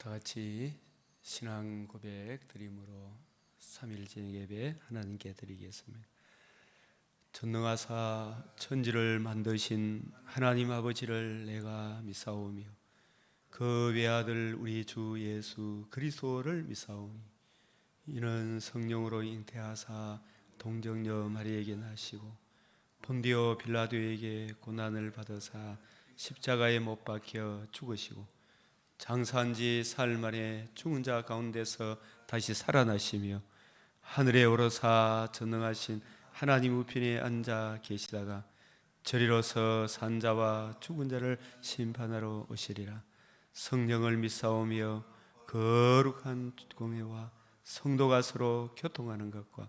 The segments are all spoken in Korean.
다 같이 신앙 고백 드림으로 3일 저녁 예배 하나님께 드리겠습니다. 전능하사 천지를 만드신 하나님 아버지를 내가 믿사오며 그 외아들 우리 주 예수 그리스도를 믿사오니 이는 성령으로 잉태하사 동정녀 마리에게 나시고 본디오 빌라도에게 고난을 받으사 십자가에 못 박혀 죽으시고 장사한 지 사흘 만에 죽은 자 가운데서 다시 살아나시며 하늘에 오르사 전능하신 하나님 우편에 앉아 계시다가 저리로서 산 자와 죽은 자를 심판하러 오시리라. 성령을 믿사오며 거룩한 공회와 성도가 서로 교통하는 것과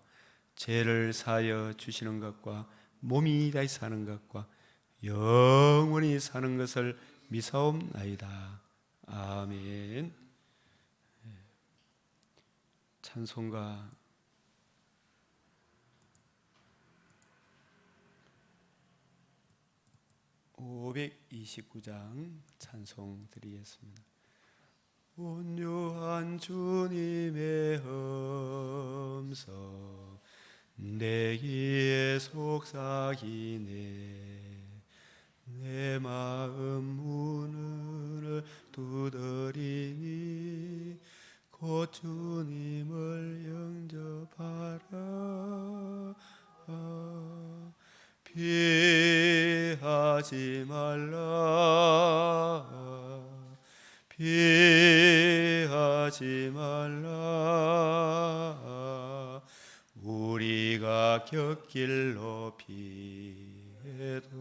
죄를 사하여 주시는 것과 몸이 다시 사는 것과 영원히 사는 것을 믿사옵나이다. 아멘. 찬송가 529장 찬송 드리겠습니다. 온유한 주님의 음성 내 귀에 속삭이네. 내 마음 문을 두드리니 곧 주님을 영접하라. 피하지 말라. 피하지 말라. 우리가 곁길로 피해도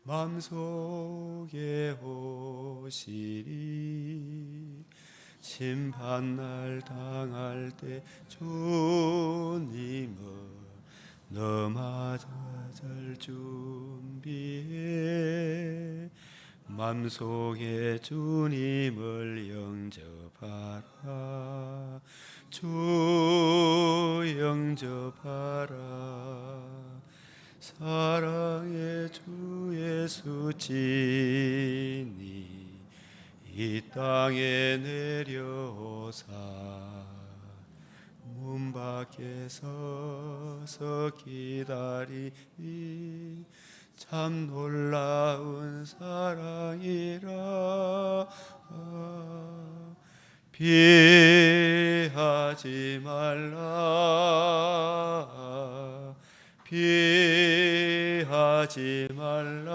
맘속에 오시리. 심판날 당할 때 주님을 너 맞아줄 준비해. 맘속에 주님을 영접하라. 주 영접하라. 사랑의 주 예수 친히 이 땅에 내려오사 문 밖에 서서 기다리니 참 놀라운 사랑이라. 피하지 말라. 피하지 말라.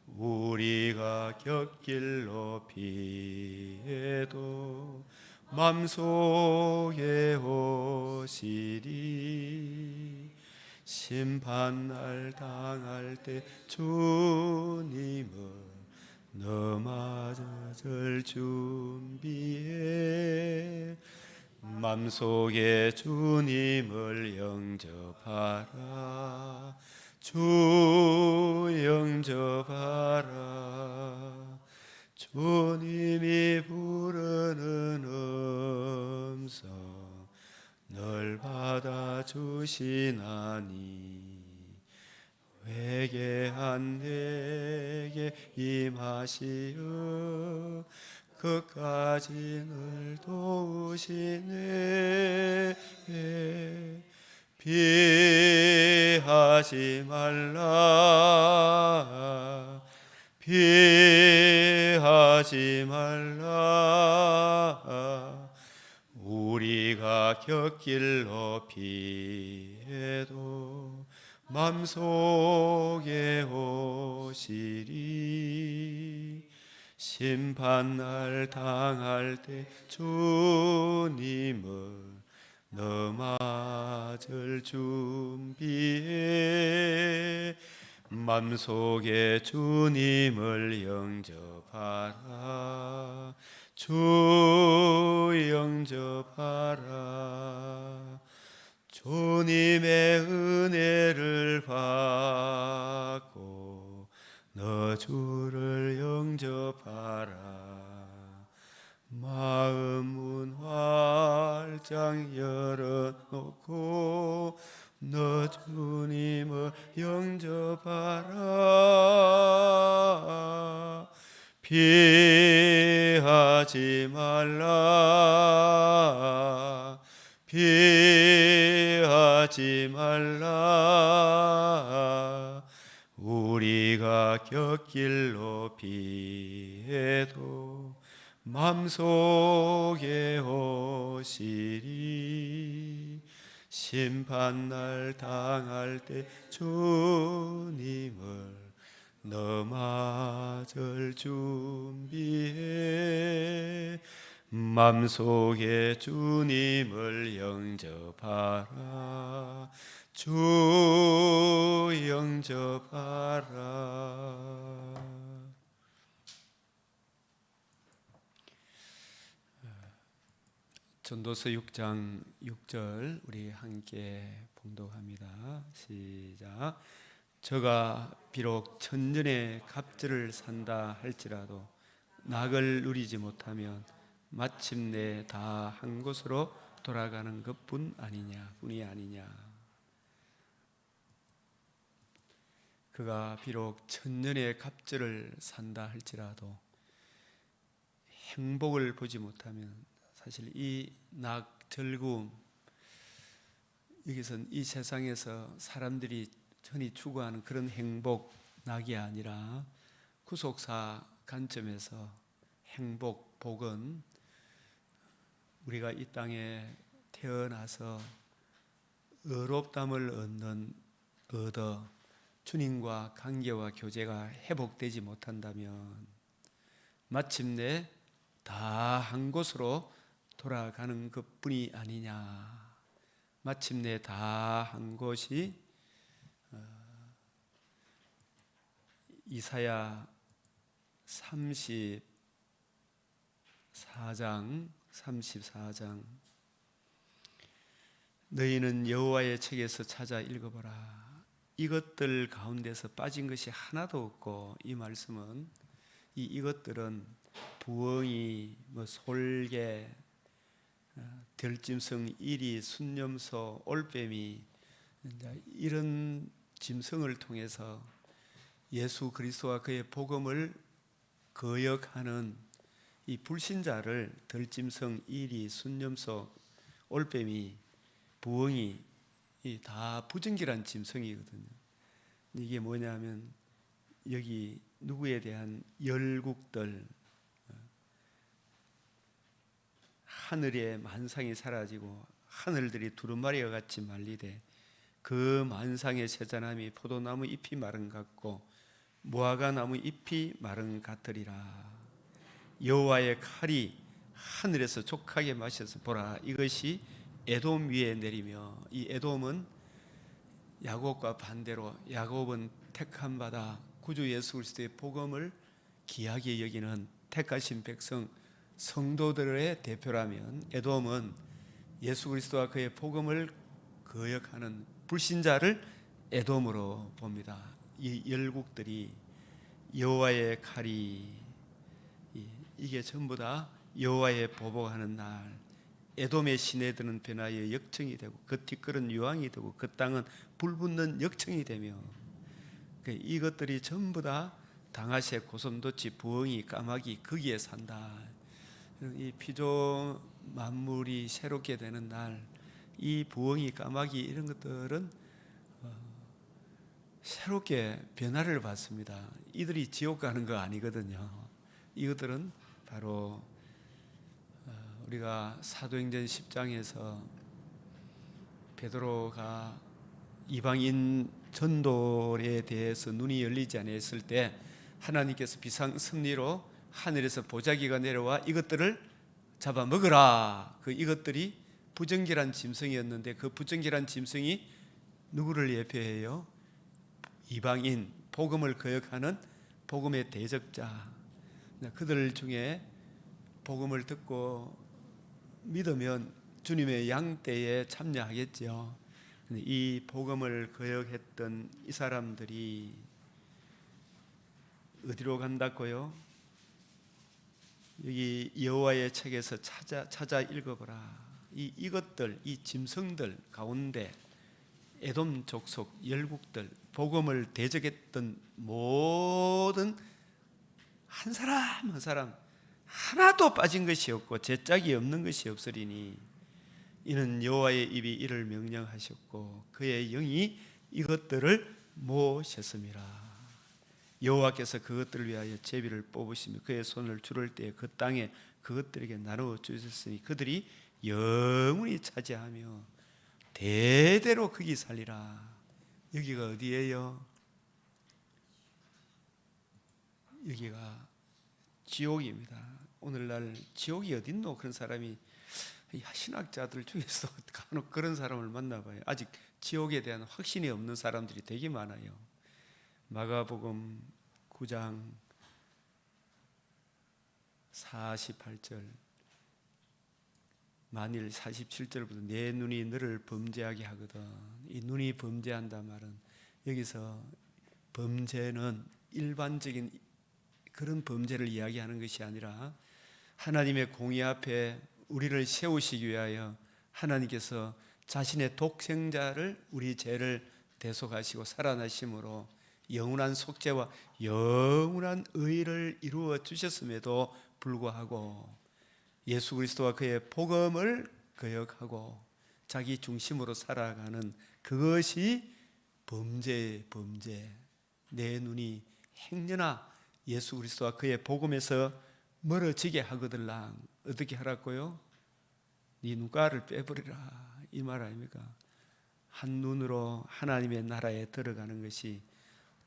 우리가 곁길로 피해도 맘속에 오시리. 심판날 당할 때 주님을 너 맞아줄 준비해. 맘속에 주님을 영접하라. 주 영접하라. 주님이 부르는 음성 널 받아주시나니 회개한 내게 임하시어 끝까지 늘 도우시네. 피하지 말라. 피하지 말라. 우리가 곁길로 피해도 맘속에 오시리. 심판날 당할 때 주님을 너 맞을 준비해. 맘속에 주님을 영접하라. 주 영접하라. 주님의 은혜를 받고 너 주를 영접하라. 마음 문 활짝 열어놓고 너 주님을 영접하라. 피하지 말라 피하지 말라 우리가 곁길로 피해도 맘속에 오시리 심판날 당할 때 주님을 너 맞을 준비해 맘속에 주님을 영접하라 주 영접하라. 전도서 6장 6절 우리 함께 봉독합니다. 시작. 저가 비록 천년의 갑절을 산다 할지라도 낙을 누리지 못하면 마침내 다 한 곳으로 돌아가는 것뿐 아니냐 뿐이 아니냐. 그가 비록 천년의 갑절을 산다 할지라도 행복을 보지 못하면 사실 이 낙절구움 여기선 이 세상에서 사람들이 흔히 추구하는 그런 행복, 낙이 아니라 구속사 관점에서 행복, 복은 우리가 이 땅에 태어나서 의롭담을 얻어 주님과 관계와 교제가 회복되지 못한다면 마침내 다 한 곳으로 돌아가는 것뿐이 아니냐. 마침내 다 한 곳이 이사야 34장 너희는 여호와의 책에서 찾아 읽어보라. 이것들 가운데서 빠진 것이 하나도 없고 이 말씀은 이것들은 부엉이, 솔개, 들짐승, 이리, 순념소, 올빼미 이런 짐승을 통해서 예수 그리스도와 그의 복음을 거역하는 이 불신자를 들짐승, 이리, 순념소, 올빼미, 부엉이 다 부정결한 짐승이거든요. 이게 뭐냐면 여기 누구에 대한 열국들 하늘의 만상이 사라지고 하늘들이 두루마리와 같이 말리되 그 만상의 세자나무 포도나무 잎이 마른 같고 무화과 나무 잎이 마른 같으리라. 여호와의 칼이 하늘에서 족하게 마셔서 보라 이것이 에돔 위에 내리며 이 에돔은 야곱과 반대로 야곱은 택함 받아 구주 예수 그리스도의 복음을 귀하게 여기는 택하신 백성 성도들의 대표라면 에돔은 예수 그리스도와 그의 복음을 거역하는 불신자를 에돔으로 봅니다. 이 열국들이 여호와의 칼이 이게 전부 다 여호와의 보복하는 날 에돔의 시내들은 변하여 역청이 되고 그 티끌은 유황이 되고 그 땅은 불붙는 역청이 되며 이것들이 전부 다 당아새, 고슴도치, 부엉이, 까마귀 거기에 산다. 이 피조 만물이 새롭게 되는 날 이 부엉이, 까마귀 이런 것들은 새롭게 변화를 받습니다. 이들이 지옥 가는 거 아니거든요. 이것들은 바로 우리가 사도행전 10장에서 베드로가 이방인 전도에 대해서 눈이 열리지 않았을 때 하나님께서 비상섭리로 하늘에서 보자기가 내려와 이것들을 잡아먹으라. 이것들이 부정결한 짐승이었는데 그 부정결한 짐승이 누구를 예표해요? 이방인, 복음을 거역하는 복음의 대적자. 그들 중에 복음을 듣고 믿으면 주님의 양떼에 참여하겠죠. 이 복음을 거역했던 이 사람들이 어디로 간다고요? 여기 여호와의 책에서 찾아 읽어보라. 이것들, 이 짐승들 가운데 에돔 족속 열국들, 복음을 대적했던 모든 한 사람 한 사람 하나도 빠진 것이 없고 죄짝이 없는 것이 없으리니 이는 여호와의 입이 이를 명령하셨고 그의 영이 이것들을 모셨음이라. 여호와께서 그것들을 위하여 제비를 뽑으시며 그의 손을 주를 때에 그 땅에 그것들에게 나누어 주셨으니 그들이 영원히 차지하며 대대로 거기 살리라. 여기가 어디예요? 여기가 지옥입니다. 오늘날 지옥이 어딨노? 그런 사람이 신학자들 중에서 간혹 그런 사람을 만나봐요. 아직 지옥에 대한 확신이 없는 사람들이 되게 많아요. 마가복음 9장 48절 만일 47절부터 내 눈이 너를 범죄하게 하거든. 이 눈이 범죄한다 말은 여기서 범죄는 일반적인 그런 범죄를 이야기하는 것이 아니라 하나님의 공의 앞에 우리를 세우시기 위하여 하나님께서 자신의 독생자를 우리 죄를 대속하시고 살아나심으로 영원한 속죄와 영원한 의를 이루어 주셨음에도 불구하고 예수 그리스도와 그의 복음을 거역하고 자기 중심으로 살아가는 그것이 범죄. 내 눈이 행여나 예수 그리스도와 그의 복음에서 멀어지게 하거들랑 어떻게 하라고요? 네 눈가를 빼버리라 이 말 아닙니까? 한 눈으로 하나님의 나라에 들어가는 것이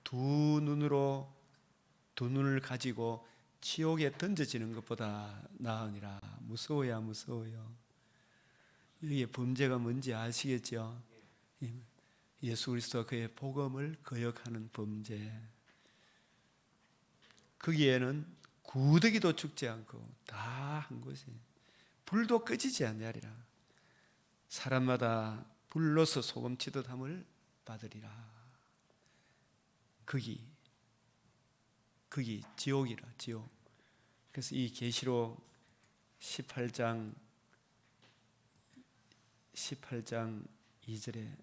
두 눈을 가지고 지옥에 던져지는 것보다 나으니라. 무서워요. 이게 범죄가 뭔지 아시겠죠? 예수 그리스도와 그의 복음을 거역하는 범죄. 거기에는 구더기도 죽지 않고 다 한 것이 불도 꺼지지 않냐리라. 사람마다 불로서 소금치듯 함을 받으리라. 거기 지옥이라. 지옥. 그래서 이 계시록 18장 2절에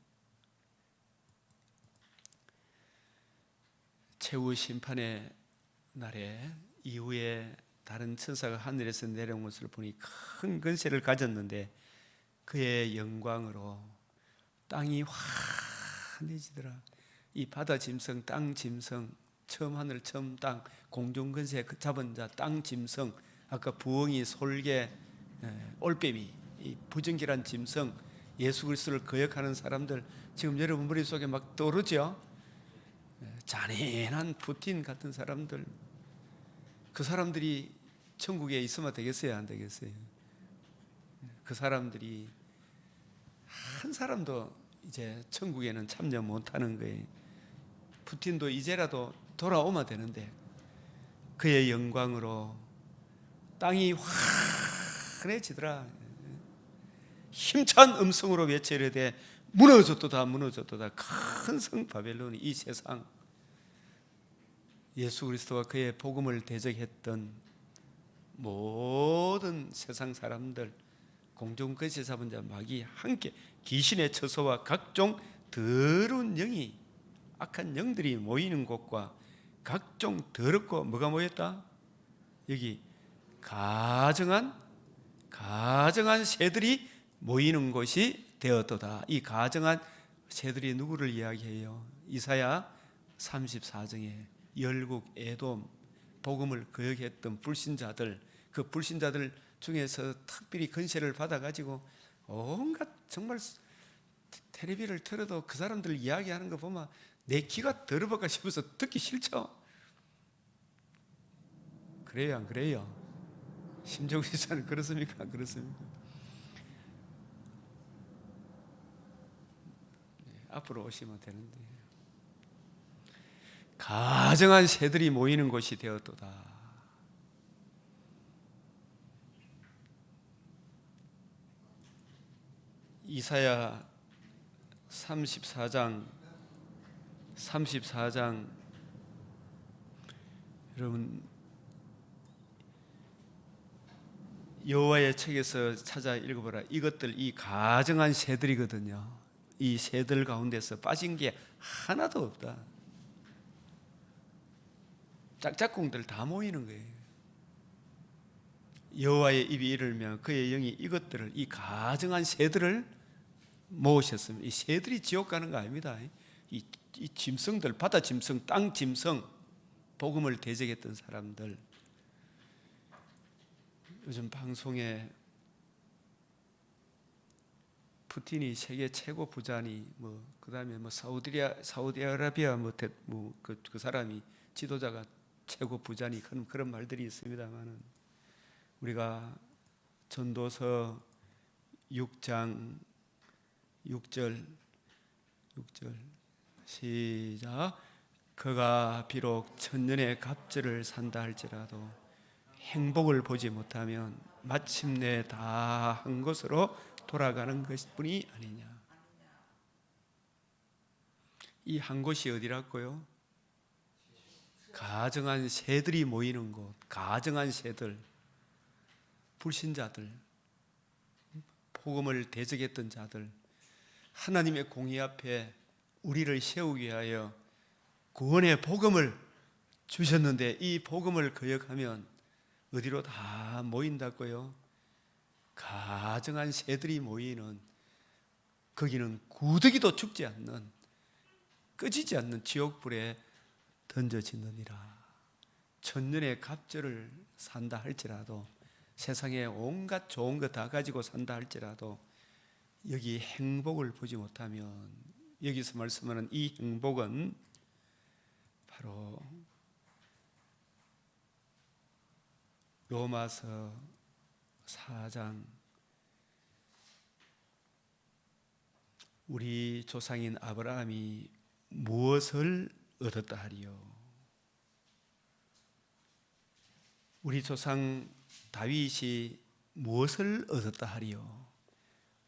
최후 심판의 날에 이후에 다른 천사가 하늘에서 내려온 것을 보니 큰 권세를 가졌는데 그의 영광으로 땅이 환해지더라. 이 바다 짐승, 땅 짐승, 처음 하늘, 처음 땅, 공중 권세 잡은 자, 땅 짐승, 아까 부엉이, 솔개, 올빼미, 이 부정결한 짐승, 예수 그리스도를 거역하는 사람들 지금 여러분 머릿속에 막 떠오르죠? 잔인한 푸틴 같은 사람들, 그 사람들이 천국에 있으면 되겠어요? 안 되겠어요? 그 사람들이 한 사람도 이제 천국에는 참여 못하는 거예요. 푸틴도 이제라도 돌아오면 되는데 그의 영광으로 땅이 환해지더라. 힘찬 음성으로 외치려되 무너졌도다. 큰 성 바벨론이 이 세상 예수 그리스도와 그의 복음을 대적했던 모든 세상 사람들, 공중 거시 잡은 자 마귀 함께 귀신의 처소와 각종 더러운 영이 악한 영들이 모이는 곳과 각종 더럽고 뭐가 모였다? 여기 가증한 새들이 모이는 곳이 되었도다. 이 가증한 새들이 누구를 이야기해요? 이사야 34장에 열국 에돔 복음을 거역했던 불신자들, 그 불신자들 중에서 특별히 권세를 받아가지고 온갖 정말 텔레비를 틀어도 그 사람들 이야기하는 거 보면 내 귀가 더러볼까 싶어서 듣기 싫죠? 그래요, 안 그래요? 심정우 지사는 그렇습니까? 그렇습니까? 앞으로 오시면 되는데 가증한 새들이 모이는 곳이 되었도다. 이사야 34장 여러분 여호와의 책에서 찾아 읽어보라. 이것들 이 가증한 새들이거든요. 이 새들 가운데서 빠진 게 하나도 없다. 짝짝꿍들 다 모이는 거예요. 여호와의 입이 이르면 그의 영이 이것들을, 이 가증한 새들을 모으셨습니다. 이 새들이 지옥 가는 거 아닙니다. 이 짐승들, 바다 짐승, 땅 짐승, 복음을 대적했던 사람들. 요즘 방송에 푸틴이 세계 최고 부자니, 그다음에 사우디아라비아 그 사람이, 지도자가 최고 부자니, 그런 말들이 있습니다만은, 우리가 전도서 6장 6절 시작. 그가 비록 천년의 갑절을 산다 할지라도 행복을 보지 못하면 마침내 다 한 것으로 돌아가는 것뿐이 아니냐. 이 한 곳이 어디라고요? 가증한 새들이 모이는 곳, 가증한 새들, 불신자들, 복음을 대적했던 자들, 하나님의 공의 앞에 우리를 세우기 위하여 구원의 복음을 주셨는데, 이 복음을 거역하면 어디로 다 모인다고요? 가증한 새들이 모이는, 거기는 구더기도 죽지 않는, 꺼지지 않는 지옥불에 던져지느니라. 천년의 갑절을 산다 할지라도, 세상에 온갖 좋은 거 다 가지고 산다 할지라도 여기 행복을 보지 못하면, 여기서 말씀하는 이 행복은 바로 로마서 4장, 우리 조상인 아브라함이 무엇을 얻었다 하리요? 우리 조상 다윗이 무엇을 얻었다 하리요?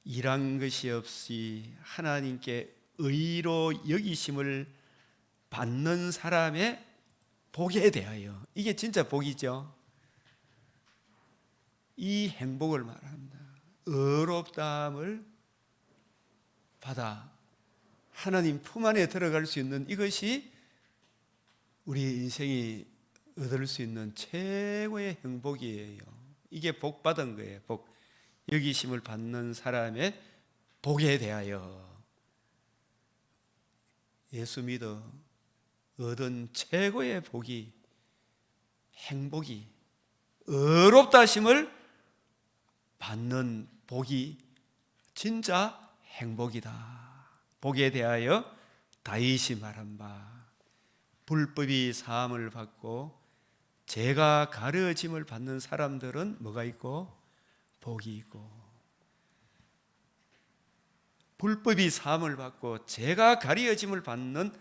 일한 것이 없이 하나님께 의로 여기심을 받는 사람의 복에 대하여, 이게 진짜 복이죠. 이 행복을 말합니다. 의롭다함을 받아 하나님 품 안에 들어갈 수 있는, 이것이 우리 인생이 얻을 수 있는 최고의 행복이에요. 이게 복 받은 거예요. 복, 여기심을 받는 사람의 복에 대하여 예수 믿어 얻은 최고의 복이, 행복이, 의롭다 하심을 받는 복이 진짜 행복이다. 복에 대하여 다윗이 말한 바, 불법이 사함을 받고 죄가 가려짐을 받는 사람들은 뭐가 있고? 복이 있고, 불법이 사함을 받고 죄가 가려짐을 받는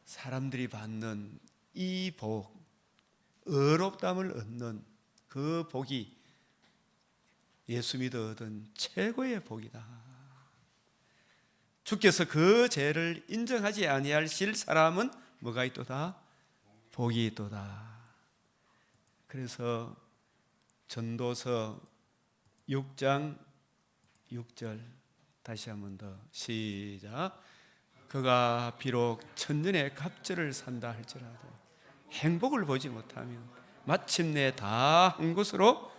사람들이 받는 이 복, 의롭다함을 얻는 그 복이 예수 믿어 얻은 최고의 복이다. 주께서 그 죄를 인정하지 아니하실 사람은 뭐가 있도다? 복이 있도다. 그래서 전도서 6장 6절 다시 한 번 더 시작. 그가 비록 천년의 갑절을 산다 할지라도 행복을 보지 못하면 마침내 다 한 곳으로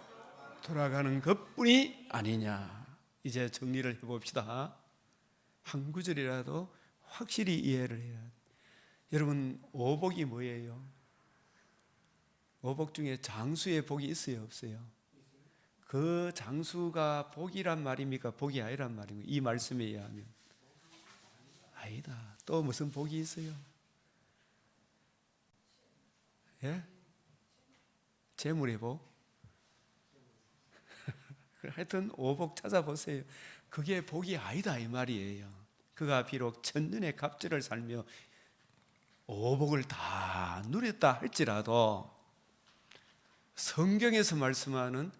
돌아가는 것뿐이 아니냐. 이제 정리를 해봅시다. 한 구절이라도 확실히 이해를 해야 돼. 여러분, 오복이 뭐예요? 오복 중에 장수의 복이 있어요, 없어요? 그 장수가 복이란 말입니까? 복이 아니란 말입니까? 이 말씀에 의하면 아니다. 또 무슨 복이 있어요? 예? 재물의 복? 하여튼 오복 찾아보세요. 그게 복이 아니다 이 말이에요. 그가 비록 천년의 갑절을 살며 오복을 다 누렸다 할지라도 성경에서 말씀하는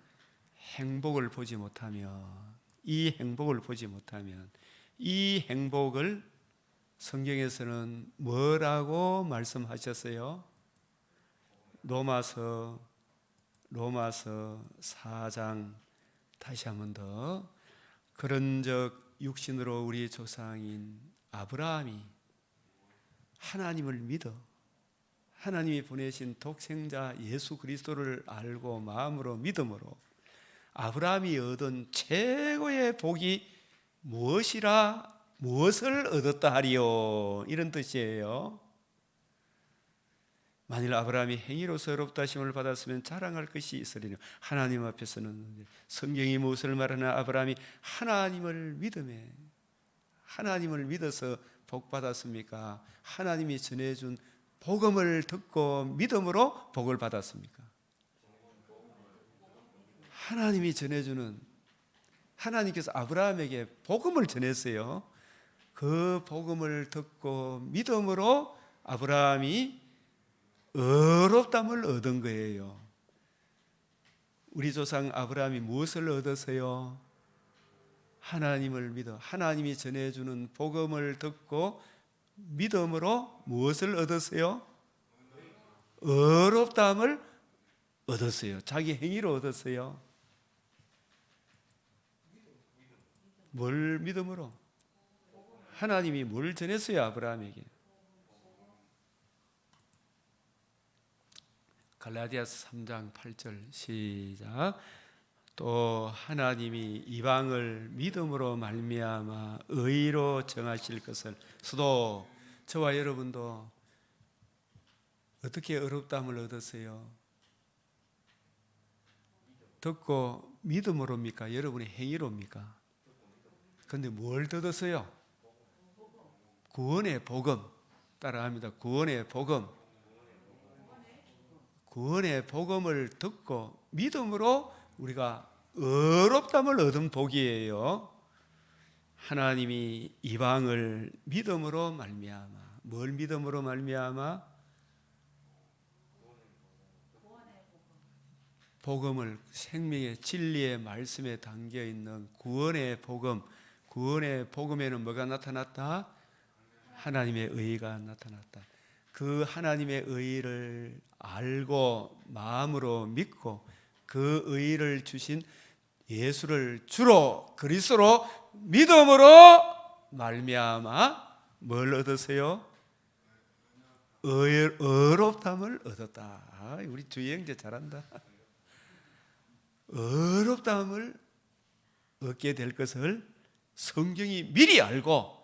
행복을 보지 못하면, 이 행복을 보지 못하면, 이 행복을 성경에서는 뭐라고 말씀하셨어요? 로마서 4장 다시 한 번 더. 그런즉 육신으로 우리 조상인 아브라함이 하나님을 믿어 하나님이 보내신 독생자 예수 그리스도를 알고 마음으로 믿음으로 아브라함이 얻은 최고의 복이 무엇을 얻었다 하리요? 이런 뜻이에요. 만일 아브라함이 행위로서 의롭다 하심을 받았으면 자랑할 것이 있으리니 하나님 앞에서는 성경이 무엇을 말하나 아브라함이 하나님을 믿어서 복 받았습니까? 하나님이 전해준 복음을 듣고 믿음으로 복을 받았습니까? 하나님이 전해주는, 하나님께서 아브라함에게 복음을 전했어요. 그 복음을 듣고 믿음으로 아브라함이 의롭다함을 얻은 거예요. 우리 조상 아브라함이 무엇을 얻었어요? 하나님을 믿어 하나님이 전해주는 복음을 듣고 믿음으로 무엇을 얻었어요? 의롭다함을 얻었어요. 자기 행위로 얻었어요. 뭘 믿음으로? 하나님이 뭘 전했어요? 아브라함에게. 갈라디아서 3장 8절 시작. 또 하나님이 이방을 믿음으로 말미암아 의로 정하실 것을 수도 저와 여러분도 어떻게 의롭다함을 얻었어요? 듣고 믿음으로입니까? 여러분의 행위로입니까? 그런데 뭘 얻었어요? 구원의 복음. 따라합니다. 구원의 복음. 구원의 복음을 듣고 믿음으로 우리가 의롭다함을 얻은 복이에요. 하나님이 이방을 믿음으로 말미암아, 뭘 믿음으로 말미암아? 복음을, 생명의 진리의 말씀에 담겨 있는 구원의 복음. 구원의 복음에는 뭐가 나타났다? 하나님의 의가 나타났다. 그 하나님의 의를 알고 마음으로 믿고 그 의를 주신 예수를 주로 그리스도로 믿음으로 말미암아 뭘 얻으세요? 의롭다함을 얻었다. 우리 주의 형제 잘한다. 의롭다함을 얻게 될 것을 성경이 미리 알고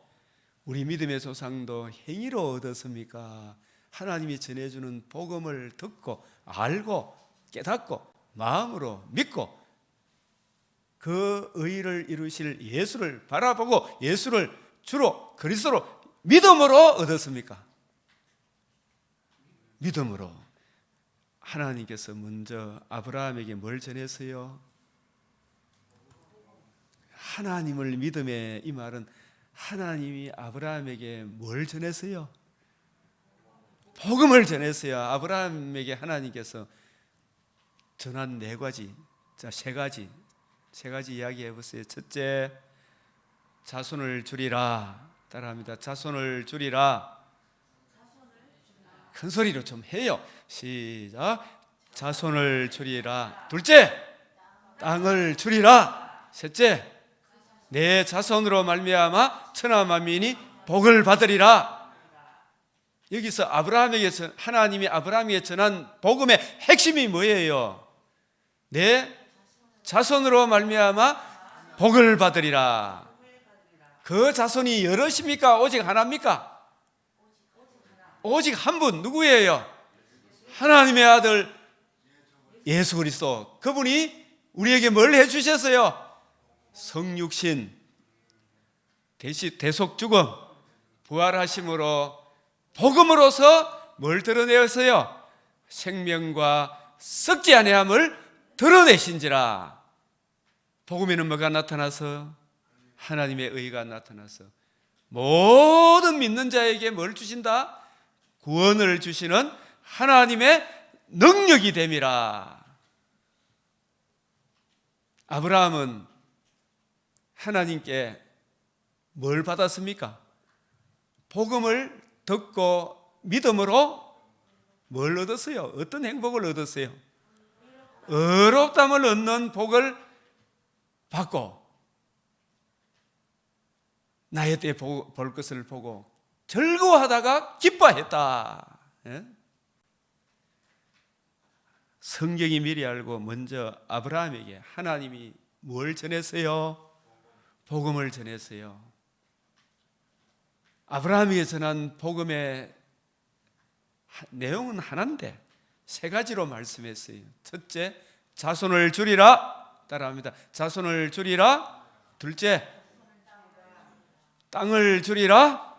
우리 믿음의 조상도 행위로 얻었습니까? 하나님이 전해주는 복음을 듣고 알고 깨닫고 마음으로 믿고 그 의를 이루실 예수를 바라보고 예수를 주로 그리스도로 믿음으로 얻었습니까? 믿음으로. 하나님께서 먼저 아브라함에게 뭘 전했어요? 하나님을 믿음에, 이 말은 하나님이 아브라함에게 뭘 전했어요? 복음을 전했어요. 아브라함에게 하나님께서 전한 네 가지, 세 가지 이야기해 보세요. 첫째, 자손을 줄이라. 따라합니다. 자손을 줄이라. 큰 소리로 좀 해요. 시작. 자손을 줄이라. 둘째, 땅을 줄이라. 셋째, 내 자손으로 말미암아 천하 만민이 복을 받으리라. 여기서 하나님이 아브라함에게 전한 복음의 핵심이 뭐예요? 내 자손으로 말미암아 복을 받으리라. 그 자손이 여럿입니까? 오직 하나입니까? 오직 한 분. 누구예요? 하나님의 아들 예수 그리스도. 그분이 우리에게 뭘 해주셨어요? 성육신, 대속 죽음, 부활하심으로 복음으로서 뭘 드러내었어요? 생명과 썩지 아니함을 드러내신지라. 복음에는 뭐가 나타나서? 하나님의 의가 나타나서 모든 믿는 자에게 뭘 주신다? 구원을 주시는 하나님의 능력이 됨이라. 아브라함은 하나님께 뭘 받았습니까? 복음을 듣고 믿음으로 뭘 얻었어요? 어떤 행복을 얻었어요? 의롭다함을 얻는 복을 받고 나의 때에 볼 것을 보고 즐거워하다가 기뻐했다. 예? 성경이 미리 알고 먼저 아브라함에게 하나님이 뭘 전했어요? 복음을 전했어요. 아브라함에게 전한 복음의 내용은 하나인데 세 가지로 말씀했어요. 첫째, 자손을 줄이라. 따라합니다. 자손을 줄이라. 둘째, 땅을 줄이라.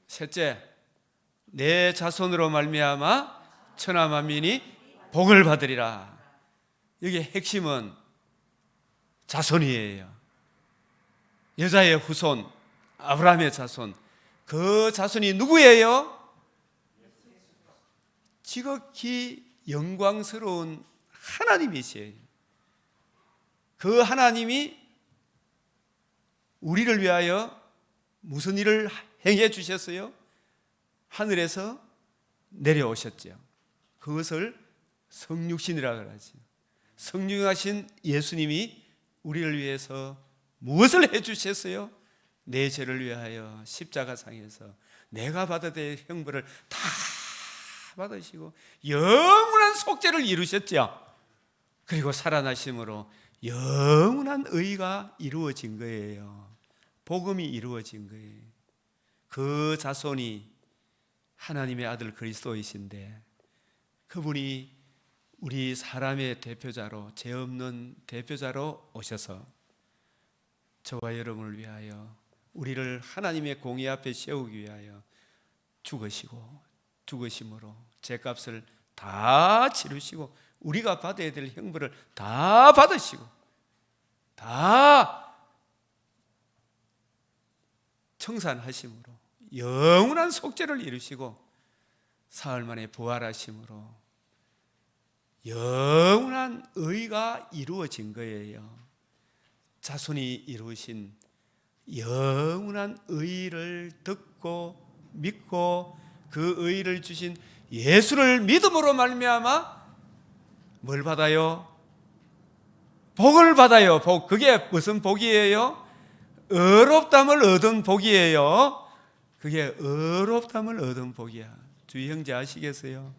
셋째, 내 자손으로 말미암아 천하 만민이 복을 받으리라. 여기 핵심은 자손이에요. 여자의 후손, 아브라함의 자손. 그 자손이 누구예요? 지극히 영광스러운 하나님이세요. 그 하나님이 우리를 위하여 무슨 일을 행해 주셨어요? 하늘에서 내려오셨죠. 그것을 성육신이라고 하죠. 성육하신 예수님이 우리를 위해서 무엇을 해 주셨어요? 내 죄를 위하여 십자가상에서 내가 받아야 될 형벌을 다 받으시고 영원한 속죄를 이루셨죠. 그리고 살아나심으로 영원한 의가 이루어진 거예요. 복음이 이루어진 거예요. 그 자손이 하나님의 아들 그리스도이신데 그분이 우리 사람의 대표자로, 죄 없는 대표자로 오셔서 저와 여러분을 위하여, 우리를 하나님의 공의 앞에 세우기 위하여 죽으심으로 죄값을 다 치르시고 우리가 받아야 될 형벌을 다 받으시고 다 청산하심으로 영원한 속죄를 이루시고 사흘 만에 부활하심으로 영원한 의가 이루어진 거예요. 자손이 이루신 영원한 의를 듣고 믿고 그 의를 주신 예수를 믿음으로 말미암아 뭘 받아요? 복을 받아요. 복. 그게 무슨 복이에요? 의롭담을 얻은 복이에요. 그게 의롭담을 얻은 복이야. 주의 형제 아시겠어요?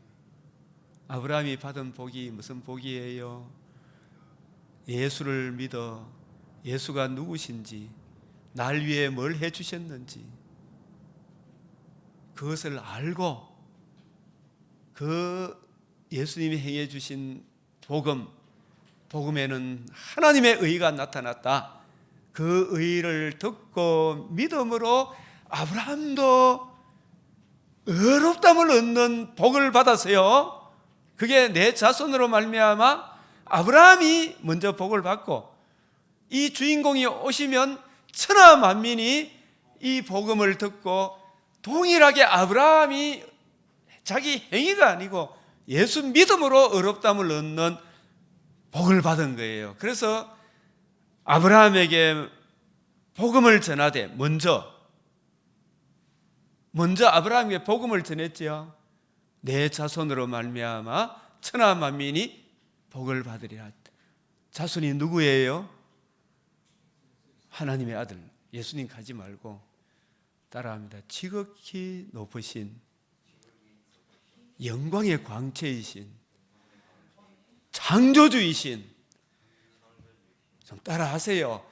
아브라함이 받은 복이 무슨 복이에요? 예수를 믿어 예수가 누구신지, 날 위해 뭘 해주셨는지 그것을 알고 그 예수님이 행해 주신 복음에는 하나님의 의가 나타났다. 그 의를 듣고 믿음으로 아브라함도 의롭담을 얻는 복을 받았어요. 그게 내 자손으로 말미암아 아브라함이 먼저 복을 받고 이 주인공이 오시면 천하 만민이 이 복음을 듣고 동일하게 아브라함이 자기 행위가 아니고 예수 믿음으로 의롭담을 얻는 복을 받은 거예요. 그래서 아브라함에게 복음을 전하되 먼저 아브라함에게 복음을 전했지요. 내 자손으로 말미암아 천하 만민이 복을 받으리라. 자손이 누구예요? 하나님의 아들 예수님 가지 말고 따라합니다. 지극히 높으신 영광의 광채이신 창조주이신, 좀 따라하세요.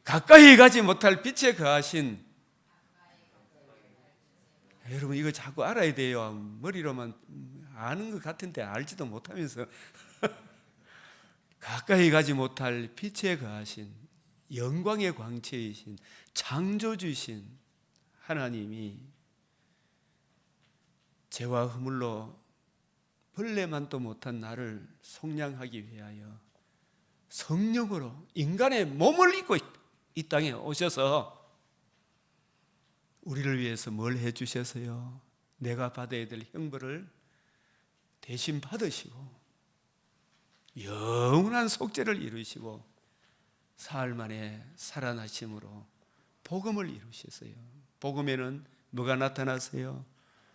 가까이 가지 못할 빛에 거하신, 여러분 이거 자꾸 알아야 돼요. 머리로만 아는 것 같은데 알지도 못하면서 가까이 가지 못할 빛에 거하신 영광의 광채이신 창조주신 하나님이 죄와 허물로 벌레만도 못한 나를 속량하기 위하여 성령으로 인간의 몸을 입고 이 땅에 오셔서 우리를 위해서 뭘 해주셨어요? 내가 받아야 될 형벌을 대신 받으시고 영원한 속죄를 이루시고 사흘 만에 살아나심으로 복음을 이루셨어요. 복음에는 뭐가 나타났어요?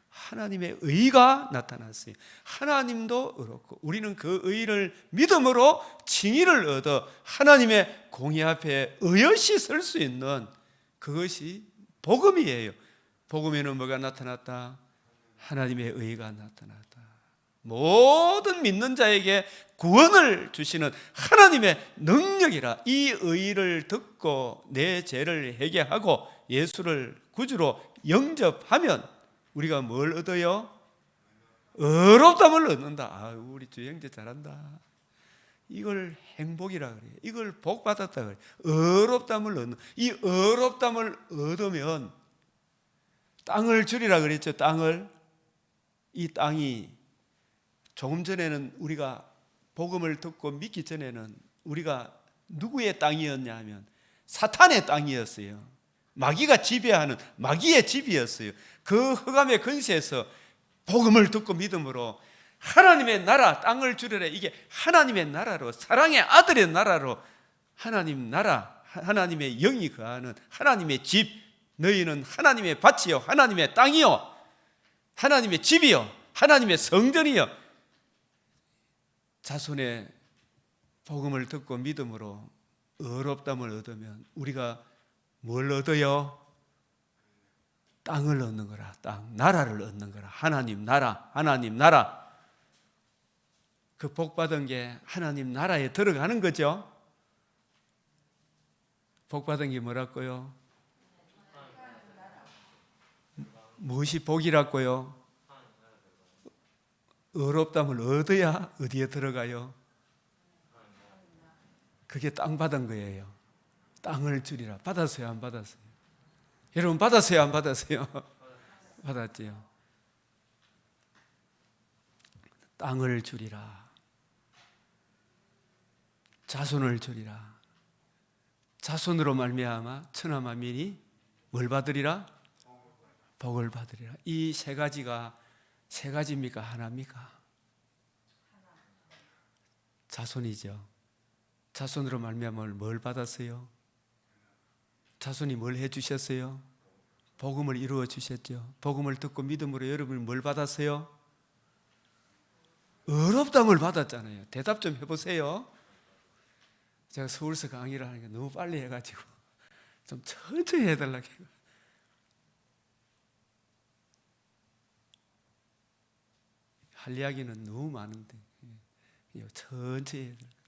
하나님의 의가 나타났어요. 하나님도 그렇고 우리는 그 의를 믿음으로 칭의를 얻어 하나님의 공의 앞에 의젓이 설 수 있는 그것이 복음이에요. 복음에는 뭐가 나타났다? 하나님의 의가 나타났다. 모든 믿는 자에게 구원을 주시는 하나님의 능력이라. 이 의를 듣고 내 죄를 회개하고 예수를 구주로 영접하면 우리가 뭘 얻어요? 의롭다함을 얻는다. 아, 우리 주 형제 잘한다. 이걸 행복이라 그래요. 이걸 복 받았다 그래요. 의롭다함을 얻는. 이 의롭다함을 얻으면 땅을 주리라 그랬죠. 땅을. 이 땅이 조금 전에는 우리가 복음을 듣고 믿기 전에는 우리가 누구의 땅이었냐 하면 사탄의 땅이었어요. 마귀가 지배하는 마귀의 집이었어요. 그 흑암의 근세에서 복음을 듣고 믿음으로 하나님의 나라, 땅을 주려래. 이게 하나님의 나라로, 사랑의 아들의 나라로, 하나님 나라, 하나님의 영이 거하는 하나님의 집. 너희는 하나님의 밭이요, 하나님의 땅이요, 하나님의 집이요, 하나님의 성전이요. 자손의 복음을 듣고 믿음으로 의롭다함을 얻으면 우리가 뭘 얻어요? 땅을 얻는 거라. 땅, 나라를 얻는 거라. 하나님 나라, 하나님 나라. 그 복 받은 게 하나님 나라에 들어가는 거죠. 복 받은 게 뭐라고요? 무엇이 복이라고요? 의롭다함을 얻어야 어디에 들어가요? 그게 땅 받은 거예요. 땅을 주리라. 받았어요, 안 받았어요? 여러분 받았어요, 안 받았어요? 받았지요. 땅을 주리라. 자손을 주리라. 자손으로 말미암아 천하 만민이 뭘 받으리라? 복을 받으리라. 이 세 가지가 세 가지입니까? 하나입니까? 자손이죠. 자손으로 말미암아 뭘 받았어요? 자손이 뭘 해주셨어요? 복음을 이루어 주셨죠. 복음을 듣고 믿음으로 여러분이 뭘 받았어요? 의롭다함을 받았잖아요. 대답 좀 해보세요. 제가 서울서 강의를 하니까 너무 빨리 해가지고 좀 천천히 해달라고 해요. 할 이야기는 너무 많은데 천천히 해달라고.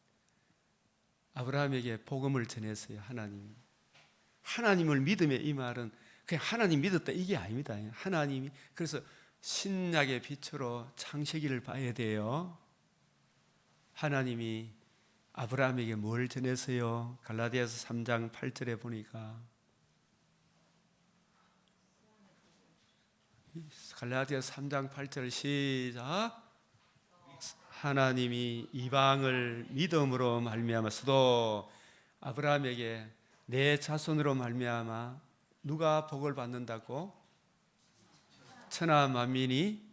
아브라함에게 복음을 전했어요. 하나님을 믿음에, 이 말은 그냥 하나님 믿었다 이게 아닙니다. 하나님이, 그래서 신약의 빛으로 창세기를 봐야 돼요. 하나님이 아브라함에게 뭘 전했어요? 갈라디아서 3장 8절에 보니까, 갈라디아서 3장 8절 시작. 하나님이 이방을 믿음으로 말미암아서도 아브라함에게 내 자손으로 말미암아 누가 복을 받는다고? 천하 만민이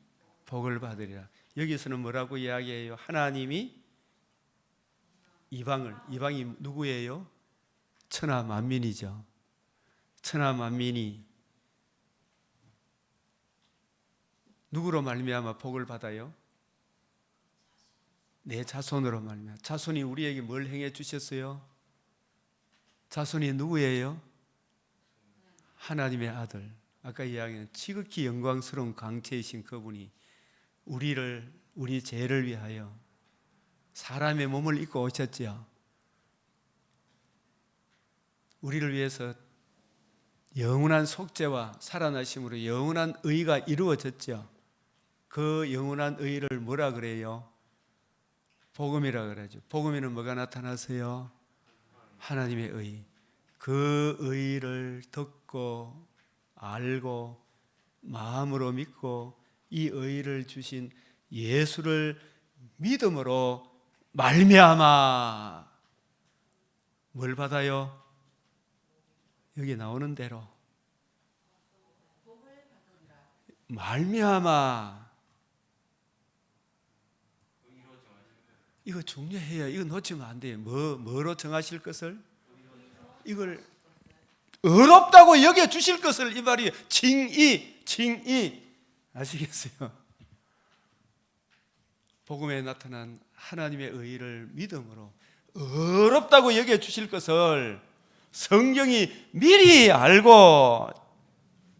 복을 받으리라. 여기서는 뭐라고 이야기해요? 하나님이 이방이 누구예요? 천하 만민이죠. 천하 만민이 누구로 말미암아 복을 받아요? 내 자손으로 말미암아. 자손이 우리에게 뭘 행해 주셨어요? 자손이 누구예요? 하나님의 아들. 아까 이야기한 지극히 영광스러운 광채이신 그분이 우리 죄를 위하여 사람의 몸을 입고 오셨지요. 우리를 위해서 영원한 속죄와 살아나심으로 영원한 의가 이루어졌죠. 그 영원한 의를 뭐라 그래요? 복음이라 그러죠. 복음에는 뭐가 나타나세요? 하나님의 의. 그 의를 듣고 알고 마음으로 믿고 이 의를 주신 예수를 믿음으로 말미암아 뭘 받아요? 여기 나오는 대로 말미암아. 이거 중요해요. 이거 놓치면 안 돼요. 뭐로 정하실 것을? 이걸 의롭다고 여겨 주실 것을, 이 말이에요. 칭의. 아시겠어요? 복음에 나타난 하나님의 의를 믿음으로 의롭다고 여겨 주실 것을 성경이 미리 알고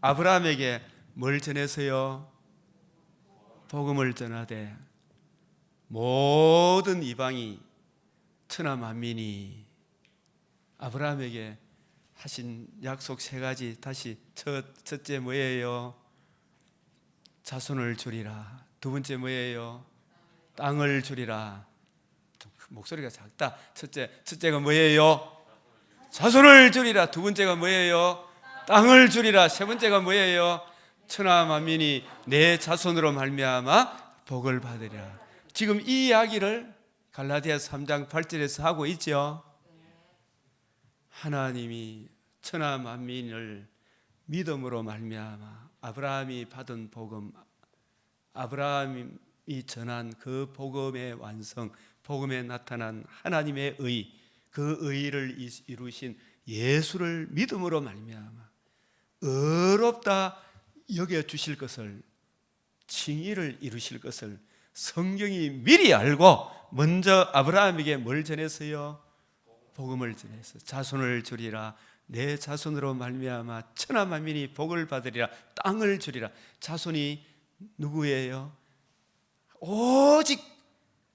아브라함에게 뭘 전해서요? 복음을 전하되 모든 이방이 천하 만민이 아브라함에게 하신 약속 세 가지 다시 첫째 뭐예요? 자손을 주리라. 두 번째 뭐예요? 땅을 주리라. 좀 목소리가 작다. 첫째가 뭐예요? 자손을 주리라. 두 번째가 뭐예요? 땅을 주리라. 세 번째가 뭐예요? 천하 만민이 내 자손으로 말미암아 복을 받으리라. 지금 이 이야기를 갈라디아서 3장 8절에서 하고 있죠. 하나님이 천하 만민을 믿음으로 말미암아 아브라함이 받은 복음, 아브라함이 전한 그 복음의 완성, 복음에 나타난 하나님의 의, 그 의를 이루신 예수를 믿음으로 말미암아 의롭다 여겨 주실 것을, 칭의를 이루실 것을 성경이 미리 알고 먼저 아브라함에게 뭘 전했어요? 복음을 전해서 자손을 주리라. 내 자손으로 말미암아 천하 만민이 복을 받으리라. 땅을 주리라. 자손이 누구예요? 오직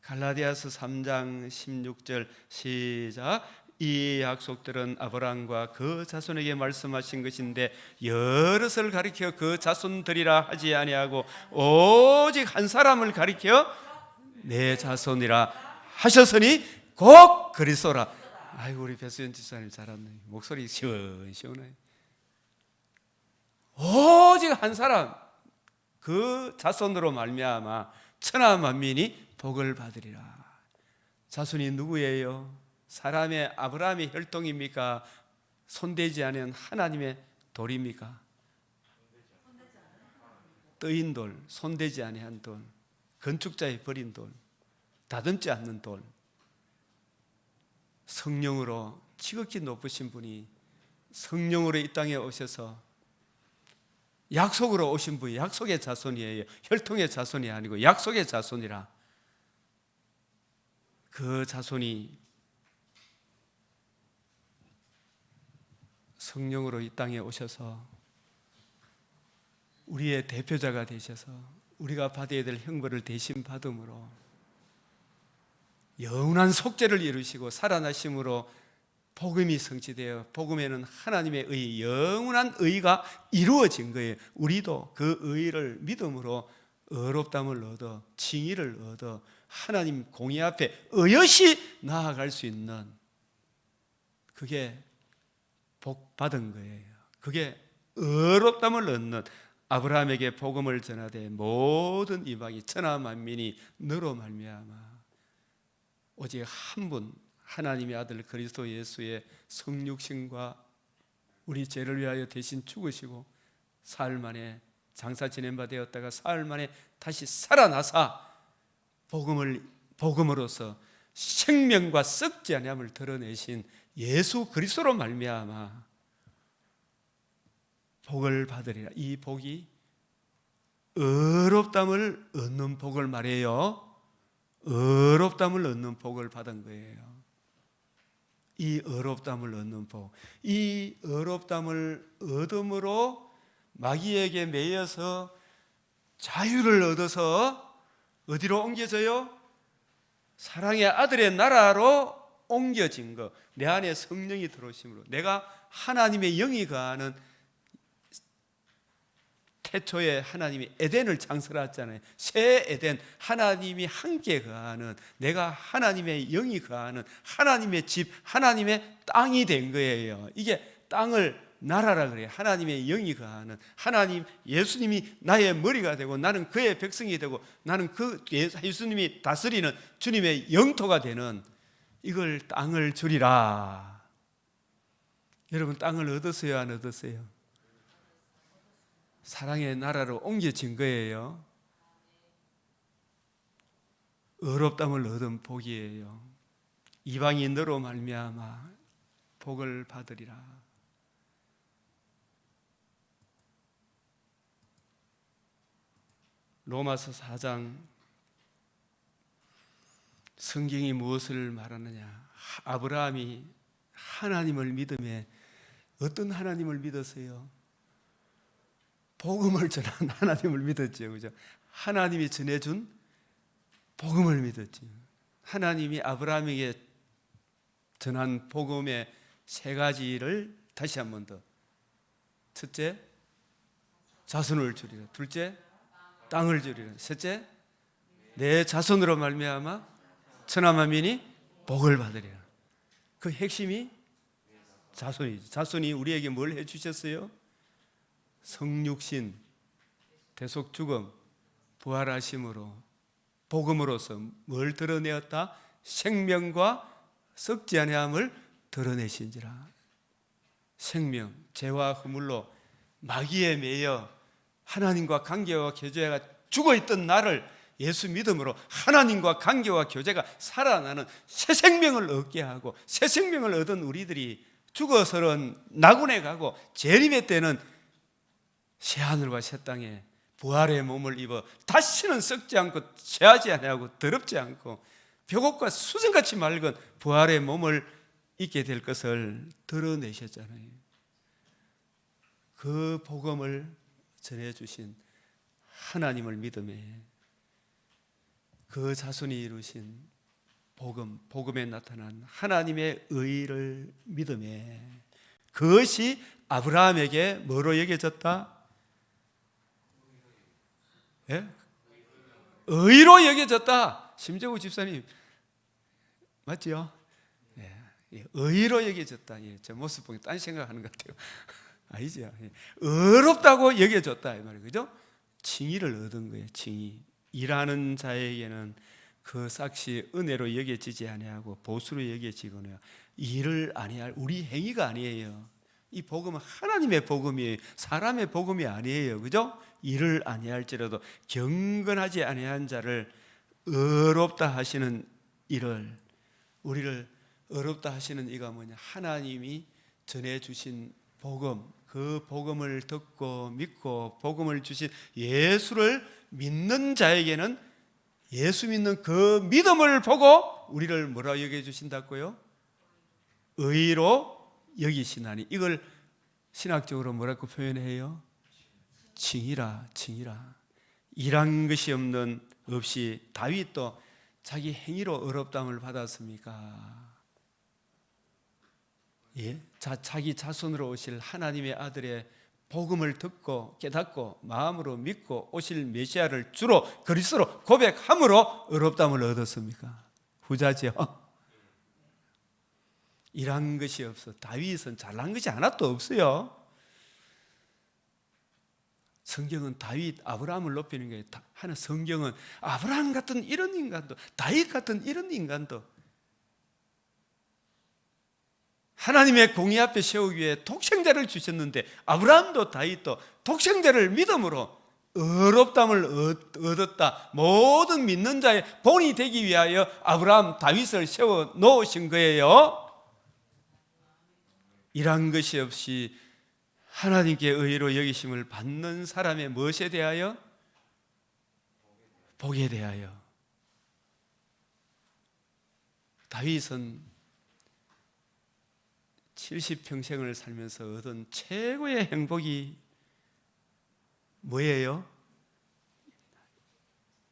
갈라디아서 3장 16절 시작. 이 약속들은 아브라함과 그 자손에게 말씀하신 것인데 여럿을 가리켜 그 자손들이라 하지 아니하고 오직 한 사람을 가리켜 내 자손이라 하셨으니 곧 그리스도라. 아이고 우리 배수연 집사님 잘하네. 목소리 시원시원해. 오직 한 사람 그 자손으로 말미암아 천하 만민이 복을 받으리라. 자손이 누구예요? 사람의 아브라함의 혈통입니까? 손대지 않은 하나님의 돌입니까? 뜨인 돌, 손대지 아니한 돌, 건축자의 버린 돌, 다듬지 않는 돌. 성령으로 지극히 높으신 분이 성령으로 이 땅에 오셔서 약속으로 오신 분이 약속의 자손이에요. 혈통의 자손이 아니고 약속의 자손이라. 그 자손이 성령으로 이 땅에 오셔서 우리의 대표자가 되셔서 우리가 받아야 될 형벌을 대신 받음으로 영원한 속죄를 이루시고 살아나심으로 복음이 성취되어 복음에는 하나님의 의, 영원한 의가 이루어진 거예요. 우리도 그 의를 믿음으로 의롭다함을 얻어 칭의를 얻어 하나님 공의 앞에 의젓이 나아갈 수 있는, 그게 복 받은 거예요. 그게 의롭다함을 얻는, 아브라함에게 복음을 전하되 모든 이방이 천하 만민이 너로 말미암아 오직 한 분 하나님의 아들 그리스도 예수의 성육신과 우리 죄를 위하여 대신 죽으시고 사흘 만에 장사 지낸 바 되었다가 사흘 만에 다시 살아나사 복음으로서 생명과 썩지 아니함을 드러내신 예수 그리스도로 말미암아 복을 받으리라. 이 복이 의롭다함을 얻는 복을 말해요. 의롭다함을 얻는 복을 받은 거예요. 이 의롭다함을 얻는 복, 이 의롭다함을 얻음으로 마귀에게 매여서 자유를 얻어서 어디로 옮겨져요? 사랑의 아들의 나라로 옮겨진 것. 내 안에 성령이 들어오심으로 내가 하나님의 영이 거하는, 태초에 하나님이 에덴을 창설하잖아요. 새 에덴, 하나님이 함께 거하는, 내가 하나님의 영이 거하는 하나님의 집, 하나님의 땅이 된 거예요. 이게 땅을 나라라 그래요. 하나님의 영이 거하는 하나님, 예수님이 나의 머리가 되고 나는 그의 백성이 되고 나는 그 예수님이 다스리는 주님의 영토가 되는, 이걸 땅을 주리라. 여러분 땅을 얻었어요, 안 얻었어요? 사랑의 나라로 옮겨진 거예요. 의롭다함을 얻은 복이에요. 이방이 너로 말미암아 복을 받으리라. 로마서 4장, 성경이 무엇을 말하느냐? 아브라함이 하나님을 믿음에 어떤 하나님을 믿었어요? 복음을 전한 하나님을 믿었죠. 그죠? 하나님이 전해준 복음을 믿었지. 하나님이 아브라함에게 전한 복음의 세 가지를 다시 한 번 더. 첫째, 자손을 주리라. 둘째, 땅을 주리라. 셋째, 내 자손으로 말미암아 천하 만민이 복을 받으리라. 그 핵심이 자손이지. 자손이 우리에게 뭘 해주셨어요? 성육신, 대속 죽음, 부활하심으로 복음으로서 뭘 드러내었다? 생명과 썩지 아니함을 드러내신지라. 생명, 죄와 허물로 마귀에 매여 하나님과 관계와 교제가 죽어있던 나를 예수 믿음으로 하나님과 관계와 교제가 살아나는 새 생명을 얻게 하고, 새 생명을 얻은 우리들이 죽어서는 낙원에 가고 재림의 때는 새하늘과 새 땅에 부활의 몸을 입어 다시는 썩지 않고 체하지 아니하고 더럽지 않고 벽옥과 수정같이 맑은 부활의 몸을 입게 될 것을 드러내셨잖아요. 그 복음을 전해주신 하나님을 믿음에 그 자손이 이루신 복음, 복음에 나타난 하나님의 의를 믿음에 그것이 아브라함에게 뭐로 여겨졌다? 예? 의로 여겨졌다. 심재구 집사님 맞지요? 예. 의로 여겨졌다. 예. 제 모습 보니 딴 생각하는 것 같아요. 아니죠. 예. 의롭다고 여겨졌다 이 말이에요. 그죠? 칭의를 얻은 거예요. 칭의. 일하는 자에게는 그 삭시 은혜로 여겨지지 아니하고 보수로 여겨지거나 일을 아니할 우리 행위가 아니에요. 이 복음은 하나님의 복음이에요. 사람의 복음이 아니에요. 그죠? 일을 아니할지라도 경건하지 아니한 자를 의롭다 하시는 이를, 우리를 의롭다 하시는 이가 뭐냐? 하나님이 전해주신 복음, 그 복음을 듣고 믿고 복음을 주신 예수를 믿는 자에게는 예수 믿는 그 믿음을 보고 우리를 뭐라 여겨주신다고요? 의로 여기시나니. 이걸 신학적으로 뭐라고 표현해요? 칭의라, 칭의라. 일한 것이 없이 다윗도 자기 행위로 의롭다함을 받았습니까? 예? 자기 자손으로 오실 하나님의 아들의 복음을 듣고 깨닫고 마음으로 믿고 오실 메시아를 주로 그리스도로 고백함으로 의롭다함을 얻었습니까? 후자죠. 일한 것이 없어. 다윗은 잘난 것이 하나도 없어요. 성경은 다윗, 아브라함을 높이는 거예요. 하나 성경은 아브라함 같은 이런 인간도, 다윗 같은 이런 인간도 하나님의 공의 앞에 세우기 위해 독생자를 주셨는데 아브라함도 다윗도 독생자를 믿음으로 의롭다함을 얻었다. 모든 믿는 자의 본이 되기 위하여 아브라함, 다윗을 세워 놓으신 거예요. 일한 것이 없이 하나님께 의로 여기심을 받는 사람의 무엇에 대하여? 복에 대하여. 다윗은 70평생을 살면서 얻은 최고의 행복이 뭐예요?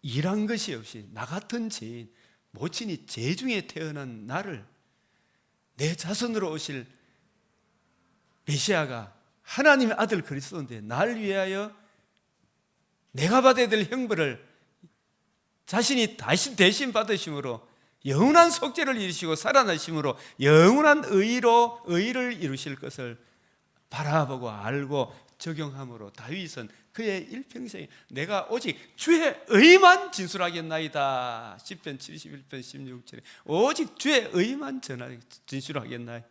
일한 것이 없이 나 같은 죄인, 모친이 죄 중에 태어난 나를 내 자손으로 오실 메시아가 하나님의 아들 그리스도인데 나를 위하여 내가 받아야 될 형벌을 자신이 대신 받으심으로 영원한 속죄를 이루시고 살아나심으로 영원한 의를 이루실 것을 바라보고 알고 적용함으로 다윗은 그의 일평생에 내가 오직 주의 의만 진술하겠나이다. 시편 71편 16절에 오직 주의 의만 진술하겠나이다.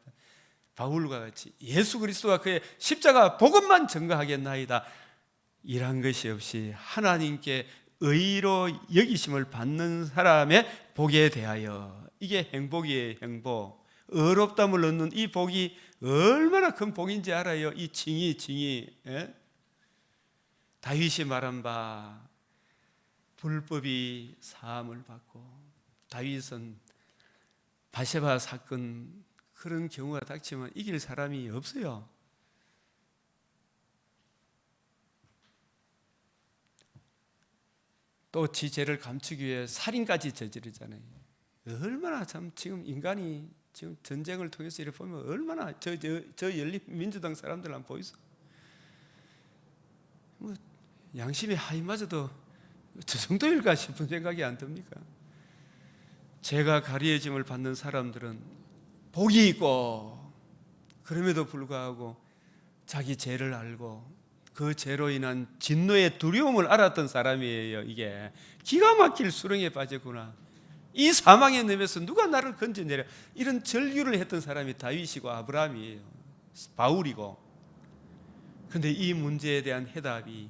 바울과 같이 예수 그리스도가 그의 십자가 복음만 증거하겠나이다. 일한 것이 없이 하나님께 의로 여기심을 받는 사람의 복에 대하여, 이게 행복이에요. 행복. 의롭다함을 얻는 이 복이 얼마나 큰 복인지 알아요? 이 칭의. 예? 다윗이 말한 바 불법이 사함을 받고, 다윗은 바세바 사건 그런 경우가 닥치면 이길 사람이 없어요. 또 지 죄를 감추기 위해 살인까지 저지르잖아요. 얼마나 참 지금 인간이 지금 전쟁을 통해서 이렇게 보면 얼마나 저 열린민주당 사람들 한번 보이소. 뭐 양심의 하이마저도 저 정도일까 싶은 생각이 안 듭니까? 죄가 가리해짐을 받는 사람들은 복이 있고, 그럼에도 불구하고 자기 죄를 알고 그 죄로 인한 진노의 두려움을 알았던 사람이에요. 이게 기가 막힐 수렁에 빠졌구나, 이 사망의 늪에서 누가 나를 건져내려, 이런 절규를 했던 사람이 다윗이고 아브라함이에요. 바울이고. 그런데 이 문제에 대한 해답이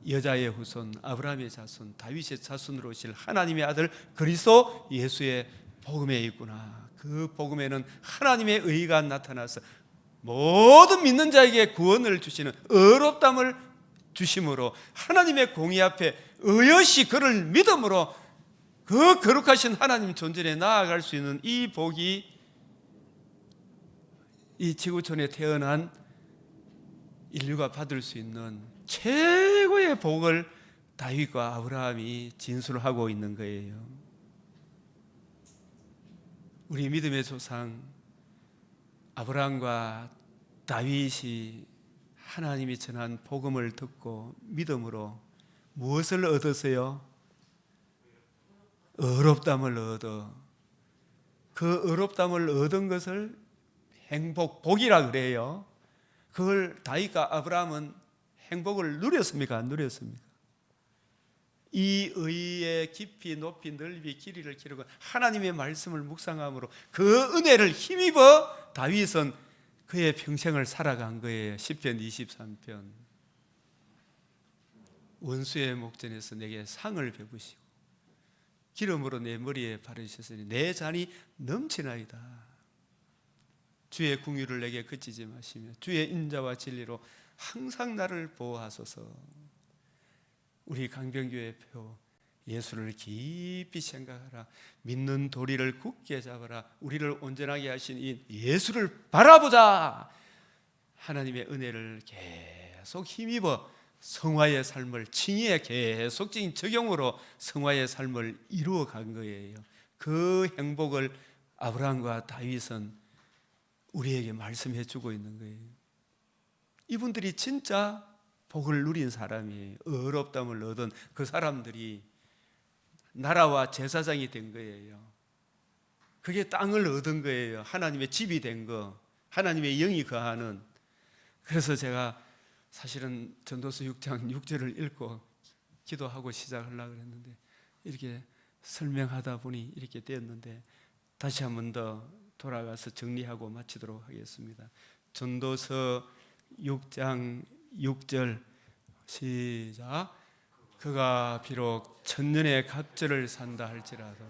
여자의 후손 아브라함의 자손 다윗의 자손으로 오실 하나님의 아들 그리스도 예수의 복음에 있구나. 그 복음에는 하나님의 의가 나타나서 모든 믿는 자에게 구원을 주시는 의롭다함을 주심으로, 하나님의 공의 앞에 의젓이 그를 믿음으로 그 거룩하신 하나님 존전에 나아갈 수 있는 이 복이, 이 지구촌에 태어난 인류가 받을 수 있는 최고의 복을 다윗과 아브라함이 진술하고 있는 거예요. 우리 믿음의 조상 아브라함과 다윗이 하나님이 전한 복음을 듣고 믿음으로 무엇을 얻었어요? 의롭다함을 얻어. 그 의롭다함을 얻은 것을 행복, 복이라 그래요. 그걸 다윗과 아브라함은 행복을 누렸습니까? 안 누렸습니까? 이 의의 깊이 높이 넓이 길이를 기르고 하나님의 말씀을 묵상함으로 그 은혜를 힘입어 다윗은 그의 평생을 살아간 거예요. 시편 23편. 원수의 목전에서 내게 상을 베푸시고 기름으로 내 머리에 바르셨으니 내 잔이 넘치나이다. 주의 궁유를 내게 그치지 마시며 주의 인자와 진리로 항상 나를 보호하소서. 우리 강변교회 표 예수를 깊이 생각하라. 믿는 도리를 굳게 잡아라. 우리를 온전하게 하신 이 예수를 바라보자. 하나님의 은혜를 계속 힘입어 성화의 삶을, 칭의의 계속적인 적용으로 성화의 삶을 이루어간 거예요. 그 행복을 아브라함과 다윗은 우리에게 말씀해 주고 있는 거예요. 이분들이 진짜 복을 누린 사람이에요. 의롭다함을 얻은 그 사람들이 나라와 제사장이 된 거예요. 그게 땅을 얻은 거예요. 하나님의 집이 된 거, 하나님의 영이 거하는. 그래서 제가 사실은 전도서 6장 6절을 읽고 기도하고 시작하려고 했는데 이렇게 설명하다 보니 이렇게 되었는데, 다시 한 번 더 돌아가서 정리하고 마치도록 하겠습니다. 전도서 6장 6절 시작. 그가 비록 천년의 갑절을 산다 할지라도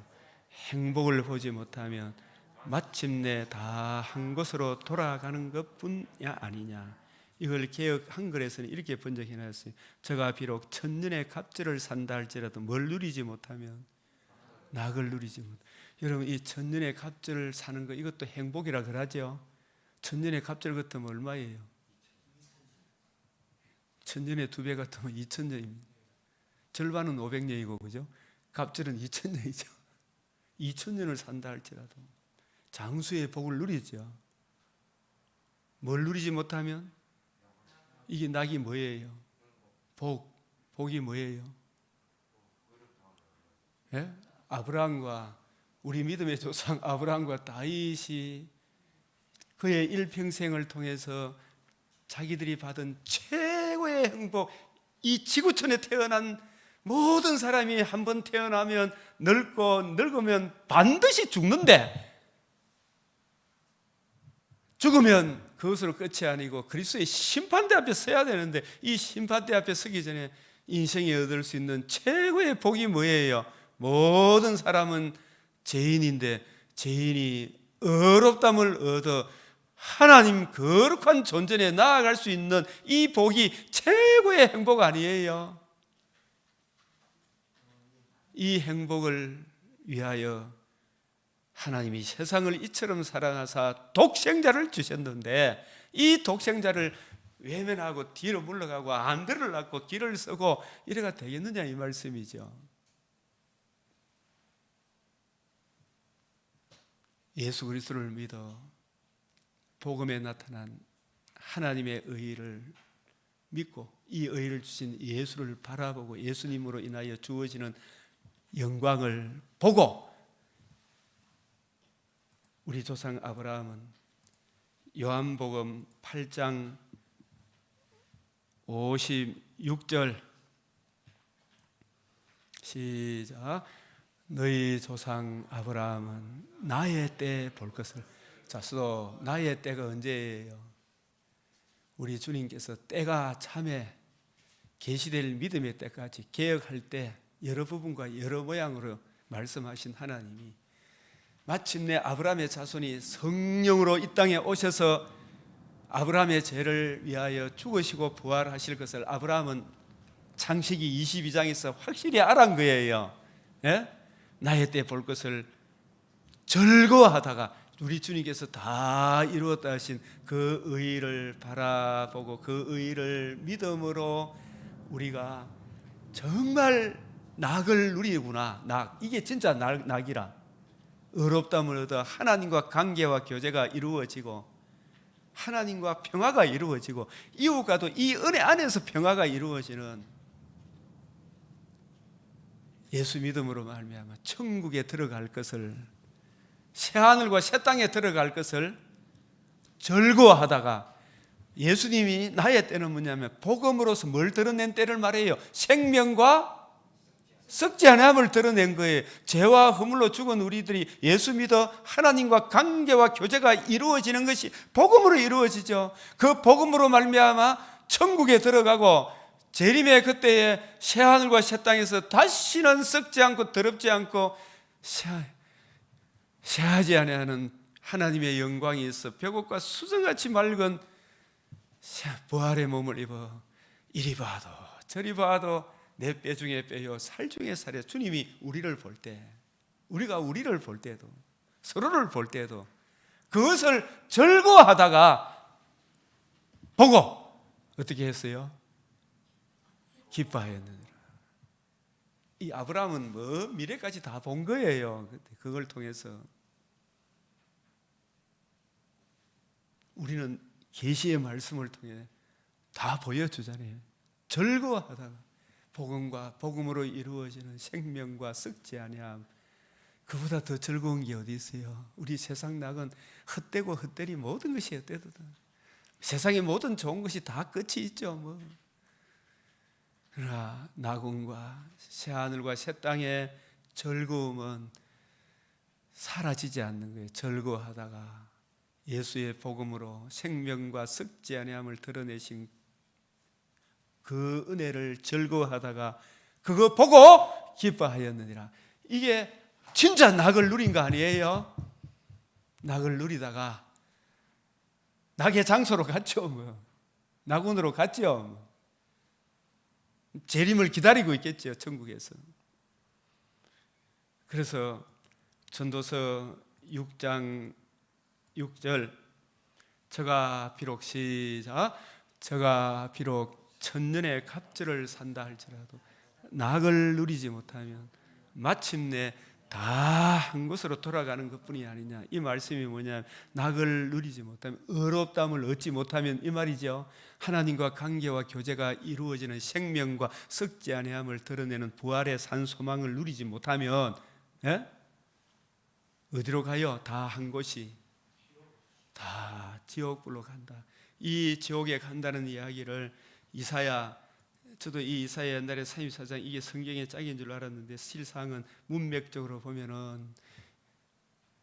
행복을 보지 못하면 마침내 다 한 곳으로 돌아가는 것뿐이야 아니냐. 이걸 개역 한글에서는 이렇게 번역해 놨어요. 저가 비록 천년의 갑절을 산다 할지라도 뭘 누리지 못하면 낙을 누리지 못. 여러분, 이 천년의 갑절을 사는 거 이것도 행복이라 그러죠. 천년의 갑절 같으면 얼마예요? 천년의 2배 같으면 2000년입니다. 절반은 500년이고, 그죠? 갑절은 2000년이죠. 2000년을 산다 할지라도 장수의 복을 누리죠. 뭘 누리지 못하면 이게 낙이 뭐예요? 복이 뭐예요? 예? 아브라함과 우리 믿음의 조상 아브라함과 다윗이 그의 일평생을 통해서 자기들이 받은 최고의 행복, 이 지구촌에 태어난 모든 사람이 한번 태어나면 늙으면 반드시 죽는데, 죽으면 그것으로 끝이 아니고 그리스도의 심판대 앞에 서야 되는데, 이 심판대 앞에 서기 전에 인생이 얻을 수 있는 최고의 복이 뭐예요? 모든 사람은 죄인인데 죄인이 의롭다함을 얻어 하나님 거룩한 존전에 나아갈 수 있는 이 복이 최고의 행복 아니에요? 이 행복을 위하여 하나님이 세상을 이처럼 사랑하사 독생자를 주셨는데, 이 독생자를 외면하고 뒤로 물러가고 안 들으려고 길을 쓰고 이래가 되겠느냐 이 말씀이죠. 예수 그리스도를 믿어 복음에 나타난 하나님의 의를 믿고 이 의를 주신 예수를 바라보고 예수님으로 인하여 주어지는 영광을 보고 우리 조상 아브라함은 요한복음 8장 56절 시작. 너희 조상 아브라함은 나의 때 볼 것을. 자, 또 나의 때가 언제예요? 우리 주님께서 때가 참에 계시될 믿음의 때까지 개혁할 때 여러 부분과 여러 모양으로 말씀하신 하나님이 마침내 아브라함의 자손이 성령으로 이 땅에 오셔서 아브라함의 죄를 위하여 죽으시고 부활하실 것을 아브라함은 창세기 22장에서 확실히 알은 거예요. 예? 나의 때 볼 것을 즐거워하다가 우리 주님께서 다 이루었다 하신 그 의를 바라보고 그 의를 믿음으로 우리가 정말 낙을 누리구나. 낙, 이게 진짜 낙이라. 의롭다함을 얻어 하나님과 관계와 교제가 이루어지고 하나님과 평화가 이루어지고 이웃과도 이 은혜 안에서 평화가 이루어지는 예수 믿음으로 말미암아 천국에 들어갈 것을, 새하늘과 새 땅에 들어갈 것을 즐거워하다가 예수님이 나의 때는 뭐냐면 복음으로서 뭘 드러낸 때를 말해요. 생명과 썩지 아니함을 드러낸 거예요. 죄와 허물로 죽은 우리들이 예수 믿어 하나님과 관계와 교제가 이루어지는 것이 복음으로 이루어지죠. 그 복음으로 말미암아 천국에 들어가고 재림의 그때에 새하늘과 새 땅에서 다시는 썩지 않고 더럽지 않고 새하지 아니하는 하나님의 영광이 있어 벽옥과 수정같이 맑은 부활의 몸을 입어 이리 봐도 저리 봐도 내 뼈 중에 뼈요 살 중에 살이요. 주님이 우리를 볼 때, 우리가 우리를 볼 때도, 서로를 볼 때도 그것을 즐거워하다가 보고 어떻게 했어요? 기뻐하였느니라. 이 아브라함은 뭐 미래까지 다 본 거예요. 그걸 통해서 우리는 계시의 말씀을 통해 다 보여주잖아요. 즐거워하다가 복음과 복음으로 이루어지는 생명과 썩지 아니함, 그보다 더 즐거운 게 어디 있어요? 우리 세상 낙은 헛되고 헛되리 모든 것이 헛되도다. 세상의 모든 좋은 것이 다 끝이 있죠. 뭐. 그러나 낙원과 새하늘과 새 땅의 즐거움은 사라지지 않는 거예요. 즐거워하다가 예수의 복음으로 생명과 썩지 아니함을 드러내신 그 은혜를 즐거워하다가 그거 보고 기뻐하였느니라. 이게 진짜 낙을 누린 거 아니에요? 낙을 누리다가 낙의 장소로 갔죠. 뭐. 낙원으로 갔죠. 뭐. 재림을 기다리고 있겠죠. 천국에서. 그래서 전도서 6장 6절 저가 비록 시작 저가 비록 천년의 갑절을 산다 할지라도 낙을 누리지 못하면 마침내 다 한 곳으로 돌아가는 것뿐이 아니냐. 이 말씀이 뭐냐면 낙을 누리지 못하면, 의롭다함을 얻지 못하면 이 말이죠. 하나님과 관계와 교제가 이루어지는 생명과 썩지 아니함을 드러내는 부활의 산 소망을 누리지 못하면 어디로 가요? 다 한 곳이 다 지옥불로 간다. 이 지옥에 간다는 이야기를 이사야, 저도 이 이사야 옛날에 34장 이게 성경의 짝인 줄 알았는데 실상은 문맥적으로 보면은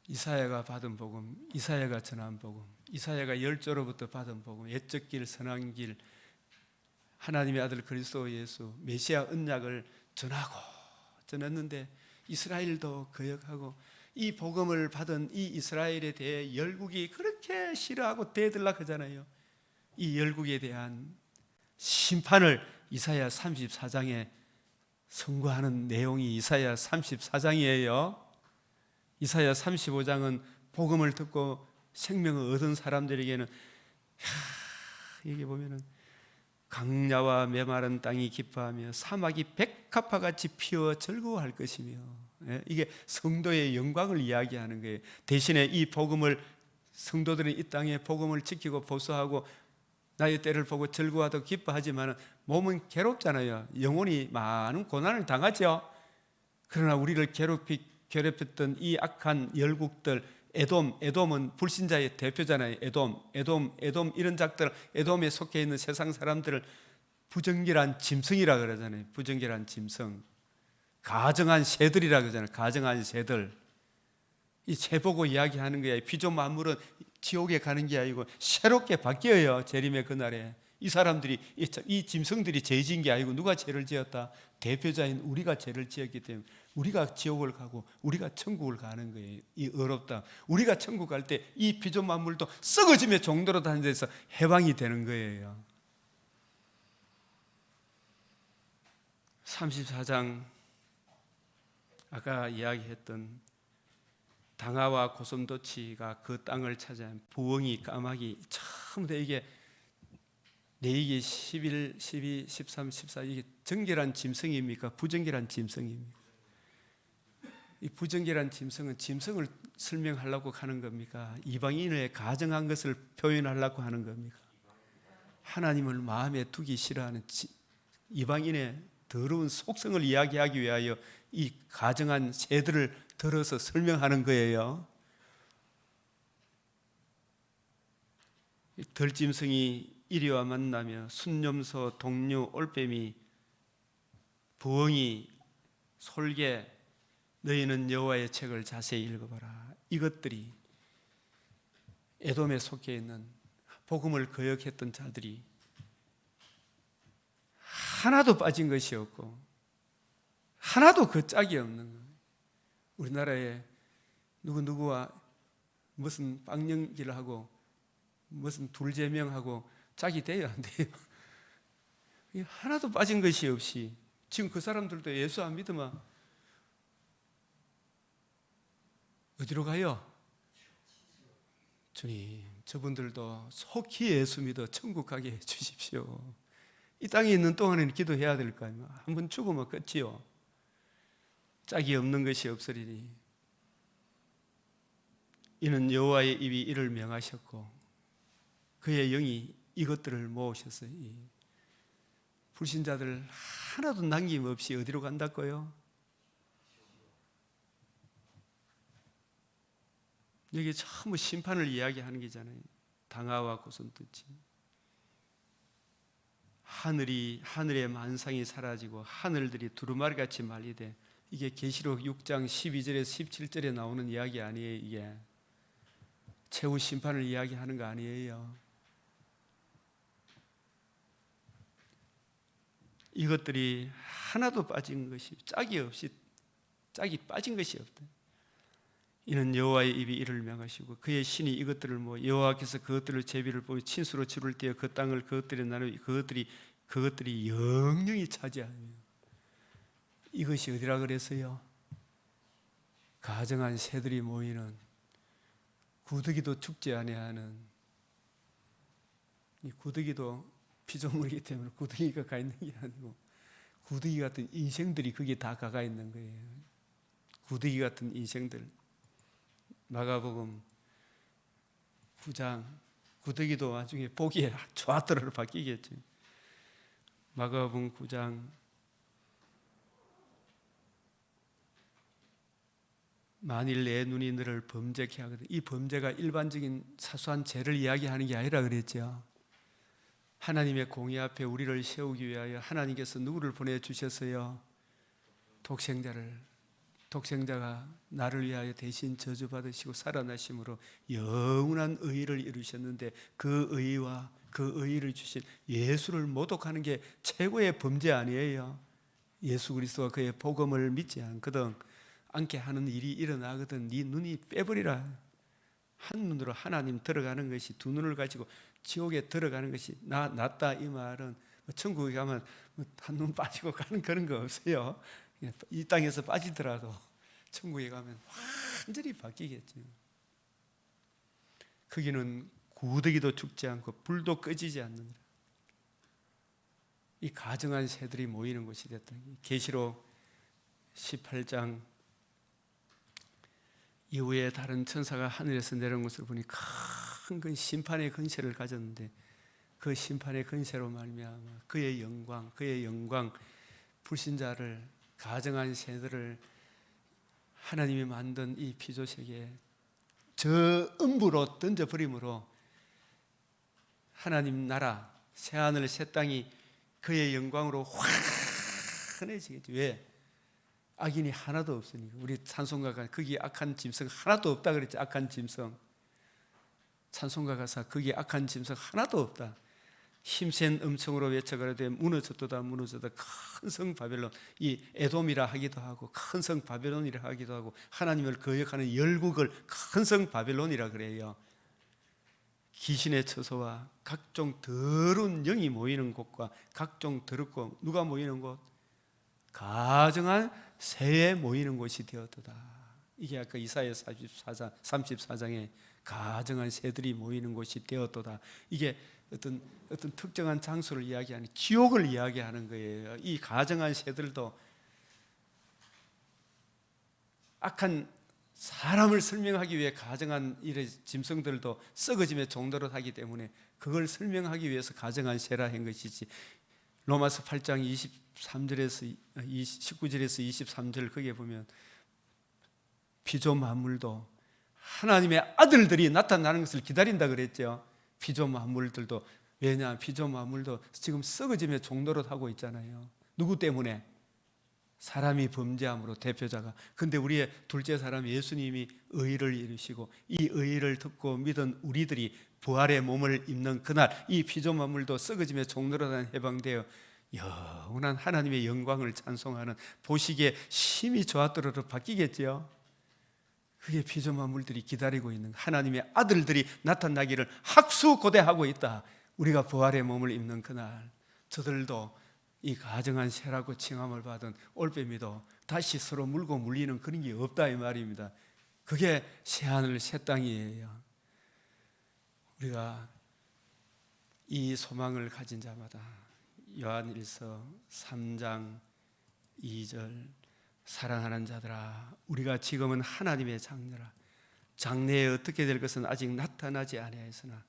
이사야가 받은 복음, 이사야가 전한 복음, 이사야가 열조로부터 받은 복음, 옛적 길, 선한 길, 하나님의 아들 그리스도 예수, 메시아 언약을 전했는데 이스라엘도 거역하고 이 복음을 받은 이 이스라엘에 대해 열국이 그렇게 싫어하고 대들락하잖아요. 이 열국에 대한 심판을 이사야 34장에 선고하는 내용이 이사야 34장이에요. 이사야 35장은 복음을 듣고 생명을 얻은 사람들에게는 여기 보면은 강야와 메마른 땅이 기뻐하며 사막이 백합화같이 피어 즐거워할 것이며 예? 이게 성도의 영광을 이야기하는 거예요. 대신에 이 복음을 성도들은 이 땅에 복음을 지키고 보수하고 나의 때를 보고 즐거워하고 기뻐하지만 몸은 괴롭잖아요. 영혼이 많은 고난을 당하죠. 그러나 우리를 괴롭혔던 이 악한 열국들, 에돔은 불신자의 대표잖아요. 에돔 이런 작들, 에돔에 속해 있는 세상 사람들을 부정결한 짐승이라 그러잖아요. 부정결한 짐승, 가정한 새들이라 그러잖아요. 가정한 새들. 이 새 보고 이야기하는 거예요. 피조 만물은 지옥에 가는 게 아니고 새롭게 바뀌어요. 재림의 그날에 이 사람들이, 이 짐승들이 죄 지은 게 아니고 누가 죄를 지었다? 대표자인 우리가 죄를 지었기 때문에 우리가 지옥을 가고 우리가 천국을 가는 거예요. 이 어렵다. 우리가 천국 갈 때 이 피조 만물도 썩어짐의 정도로 다는 데서 해방이 되는 거예요. 34장 아까 이야기했던 당하와 고슴도치가 그 땅을 차지한 부엉이, 까마귀, 처음부터 이게 레위기 11, 12, 13, 14 이게 정결한 짐승입니까? 부정결한 짐승입니까? 이 부정결한 짐승은 짐승을 설명하려고 하는 겁니까? 이방인의 가정한 것을 표현하려고 하는 겁니까? 하나님을 마음에 두기 싫어하는 이방인의 더러운 속성을 이야기하기 위하여 이 가정한 새들을 들어서 설명하는 거예요. 들짐승이 이리와 만나며 순념소, 동류, 올빼미, 부엉이, 솔개, 너희는 여호와의 책을 자세히 읽어봐라. 이것들이 에돔에 속해 있는 복음을 거역했던 자들이 하나도 빠진 것이 없고 하나도 그 짝이 없는 거예요. 우리나라에 누구와 무슨 빵연기를 하고 무슨 둘제명하고 짝이 돼요, 안 돼요? 하나도 빠진 것이 없이 지금 그 사람들도 예수 안 믿으면 어디로 가요? 주님, 저분들도 속히 예수 믿어 천국 가게 해주십시오. 이 땅에 있는 동안에는 기도해야 될 거 아니에요. 한번 죽으면 끝이요. 짝이 없는 것이 없으리니 이는 여호와의 입이 이를 명하셨고 그의 영이 이것들을 모으셨어요. 불신자들 하나도 남김없이 어디로 간다고요? 여기 전부 심판을 이야기하는 게잖아요. 당하와 고슴도치. 하늘의 만상이 사라지고 하늘들이 두루마리같이 말리되 이게 계시록 6장 12절에서 17절에 나오는 이야기 아니에요. 이게 최후 심판을 이야기하는 거 아니에요. 이것들이 하나도 빠진 것이 짝이 빠진 것이 없다. 이는 여호와의 입이 이를 명하시고 그의 신이 이것들을 모아 여호와께서 그것들을 제비를 보여 친수로 줄을 떼어 그 땅을 그것들에 나누 그것들이 영영히 차지하며 이것이 어디라 그랬어요? 가정한 새들이 모이는 구더기도 축제 아니하는 이 구더기도 피조물이기 때문에 구더기가 가 있는 게 아니고 구더기 같은 인생들이 거기에 다 가가 있는 거예요. 구더기 같은 인생들. 마가복음 9장 구더기도 나중에 보기에 좋았더라로 바뀌겠죠. 마가복음 9장 만일 내 눈이 너를 범죄케 하거든. 이 범죄가 일반적인 사소한 죄를 이야기하는 게 아니라 그랬죠. 하나님의 공의 앞에 우리를 세우기 위하여 하나님께서 누구를 보내주셨어요? 독생자가 나를 위하여 대신 저주받으시고 살아나심으로 영원한 의를 이루셨는데 그 의와 그 의를 주신 예수를 모독하는 게 최고의 범죄 아니에요? 예수 그리스도와 그의 복음을 믿지 않게 하는 일이 일어나거든 네 눈이 빼버리라. 한 눈으로 하나님 들어가는 것이 두 눈을 가지고 지옥에 들어가는 것이 낫다 이 말은 천국에 가면 한 눈 빠지고 가는 그런 거 없어요. 이 땅에서 빠지더라도 천국에 가면 완전히 바뀌겠죠. 거기는 구더기도 죽지 않고 불도 꺼지지 않는 이 가정한 새들이 모이는 곳이 됐다. 계시록 18장 이후에 다른 천사가 하늘에서 내려온 것을 보니 큰 심판의 권세를 가졌는데 그 심판의 권세로 말미암아 그의 영광 불신자를 가정한 새들을 하나님이 만든 이 피조세계에 저 음부로 던져버림으로 하나님 나라 새하늘 새 땅이 그의 영광으로 환해지겠지. 왜? 악인이 하나도 없으니까. 우리 찬송가가 거기 악한 짐승 하나도 없다 그랬지. 악한 짐승. 찬송가 가사 거기 악한 짐승 하나도 없다. 힘센 음성으로 외쳐가라되 무너졌도다 무너졌다. 큰 성 바벨론, 이 에돔이라 하기도 하고 큰 성 바벨론이라 하기도 하고 하나님을 거역하는 열국을 큰 성 바벨론이라 그래요. 귀신의 처소와 각종 더러운 영이 모이는 곳과 각종 더럽고 누가 모이는 곳? 가정한 새에 모이는 곳이 되었도다. 이게 아까 이사야 34장에 가정한 새들이 모이는 곳이 되었도다. 이게 어떤 특정한 장소를 이야기하는, 지옥을 이야기하는 거예요. 이 가정한 새들도 악한 사람을 설명하기 위해 가정한 이런 짐승들도 썩어짐의 종도로 하기 때문에 그걸 설명하기 위해서 가정한 새라 한 것이지. 로마서 8장 19절에서 23절 거기에 보면 피조 만물도 하나님의 아들들이 나타나는 것을 기다린다 그랬죠. 피조 만물들도. 왜냐? 피조 만물도 지금 썩어짐의 종노릇 하고 있잖아요. 누구 때문에? 사람이 범죄함으로, 대표자가. 근데 우리의 둘째 사람 예수님이 의를 이루시고 이 의를 듣고 믿은 우리들이 부활의 몸을 입는 그날 이 피조 만물도 썩어짐의 종노릇한 해방되어 영원한 하나님의 영광을 찬송하는, 보시기에 심히 좋았더라도 바뀌겠지요. 그게 피조 만물들이 기다리고 있는, 하나님의 아들들이 나타나기를 학수고대하고 있다. 우리가 부활의 몸을 입는 그날 저들도 이 가정한 새라고 칭함을 받은 올빼미도 다시 서로 물고 물리는 그런 게 없다 이 말입니다. 그게 새하늘 새 땅이에요. 우리가 이 소망을 가진 자마다 요한일서 3장 2절 사랑하는 자들아 우리가 지금은 하나님의 장래라. 장래에 어떻게 될 것은 아직 나타나지 아니하였으나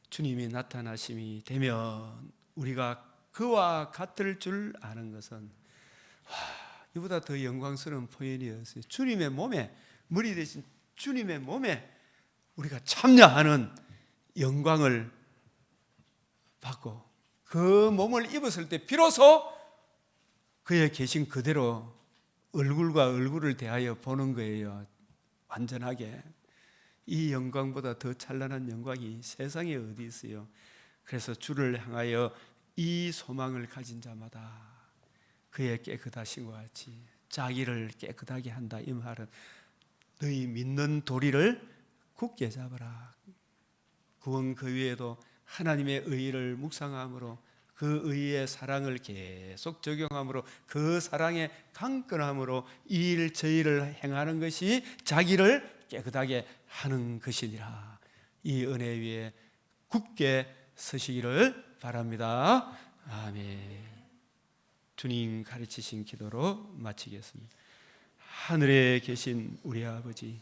주님이 나타나심이 되면 우리가 그와 같을 줄 아는 것은, 이보다 더 영광스러운 표현이었어요. 주님의 몸에, 머리 대신 주님의 몸에 우리가 참여하는 영광을 받고 그 몸을 입었을 때 비로소 그의 계신 그대로 얼굴과 얼굴을 대하여 보는 거예요. 완전하게. 이 영광보다 더 찬란한 영광이 세상에 어디 있어요. 그래서 주를 향하여 이 소망을 가진 자마다 그의 깨끗하심과 같이 자기를 깨끗하게 한다. 이 말은 너희 믿는 도리를 굳게 잡아라. 구원 그 위에도 하나님의 의를 묵상함으로 그 의의 사랑을 계속 적용함으로 그 사랑의 강건함으로 이 일 저 일을 행하는 것이 자기를 깨끗하게 하는 것이니라. 이 은혜 위에 굳게 서시기를 바랍니다. 아멘. 주님 가르치신 기도로 마치겠습니다. 하늘에 계신 우리 아버지,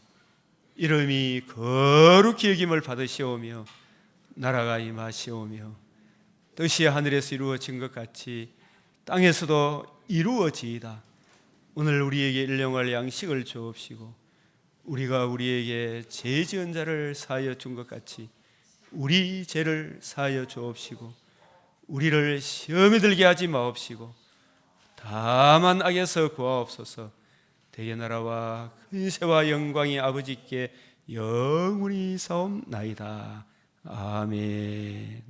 이름이 거룩히 여김을 받으시오며 나라가 임하시오며 뜻이 하늘에서 이루어진 것 같이 땅에서도 이루어지이다. 오늘 우리에게 일용할 양식을 주옵시고 우리가 우리에게 죄 지은 자를 사하여 준 것 같이 우리 죄를 사하여 주옵시고 우리를 시험에 들게 하지 마옵시고 다만 악에서 구하옵소서. 대개 나라와 근세와 영광이 아버지께 영원히 사옵나이다. 아멘.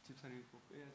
집사님 꼭 꺼야지.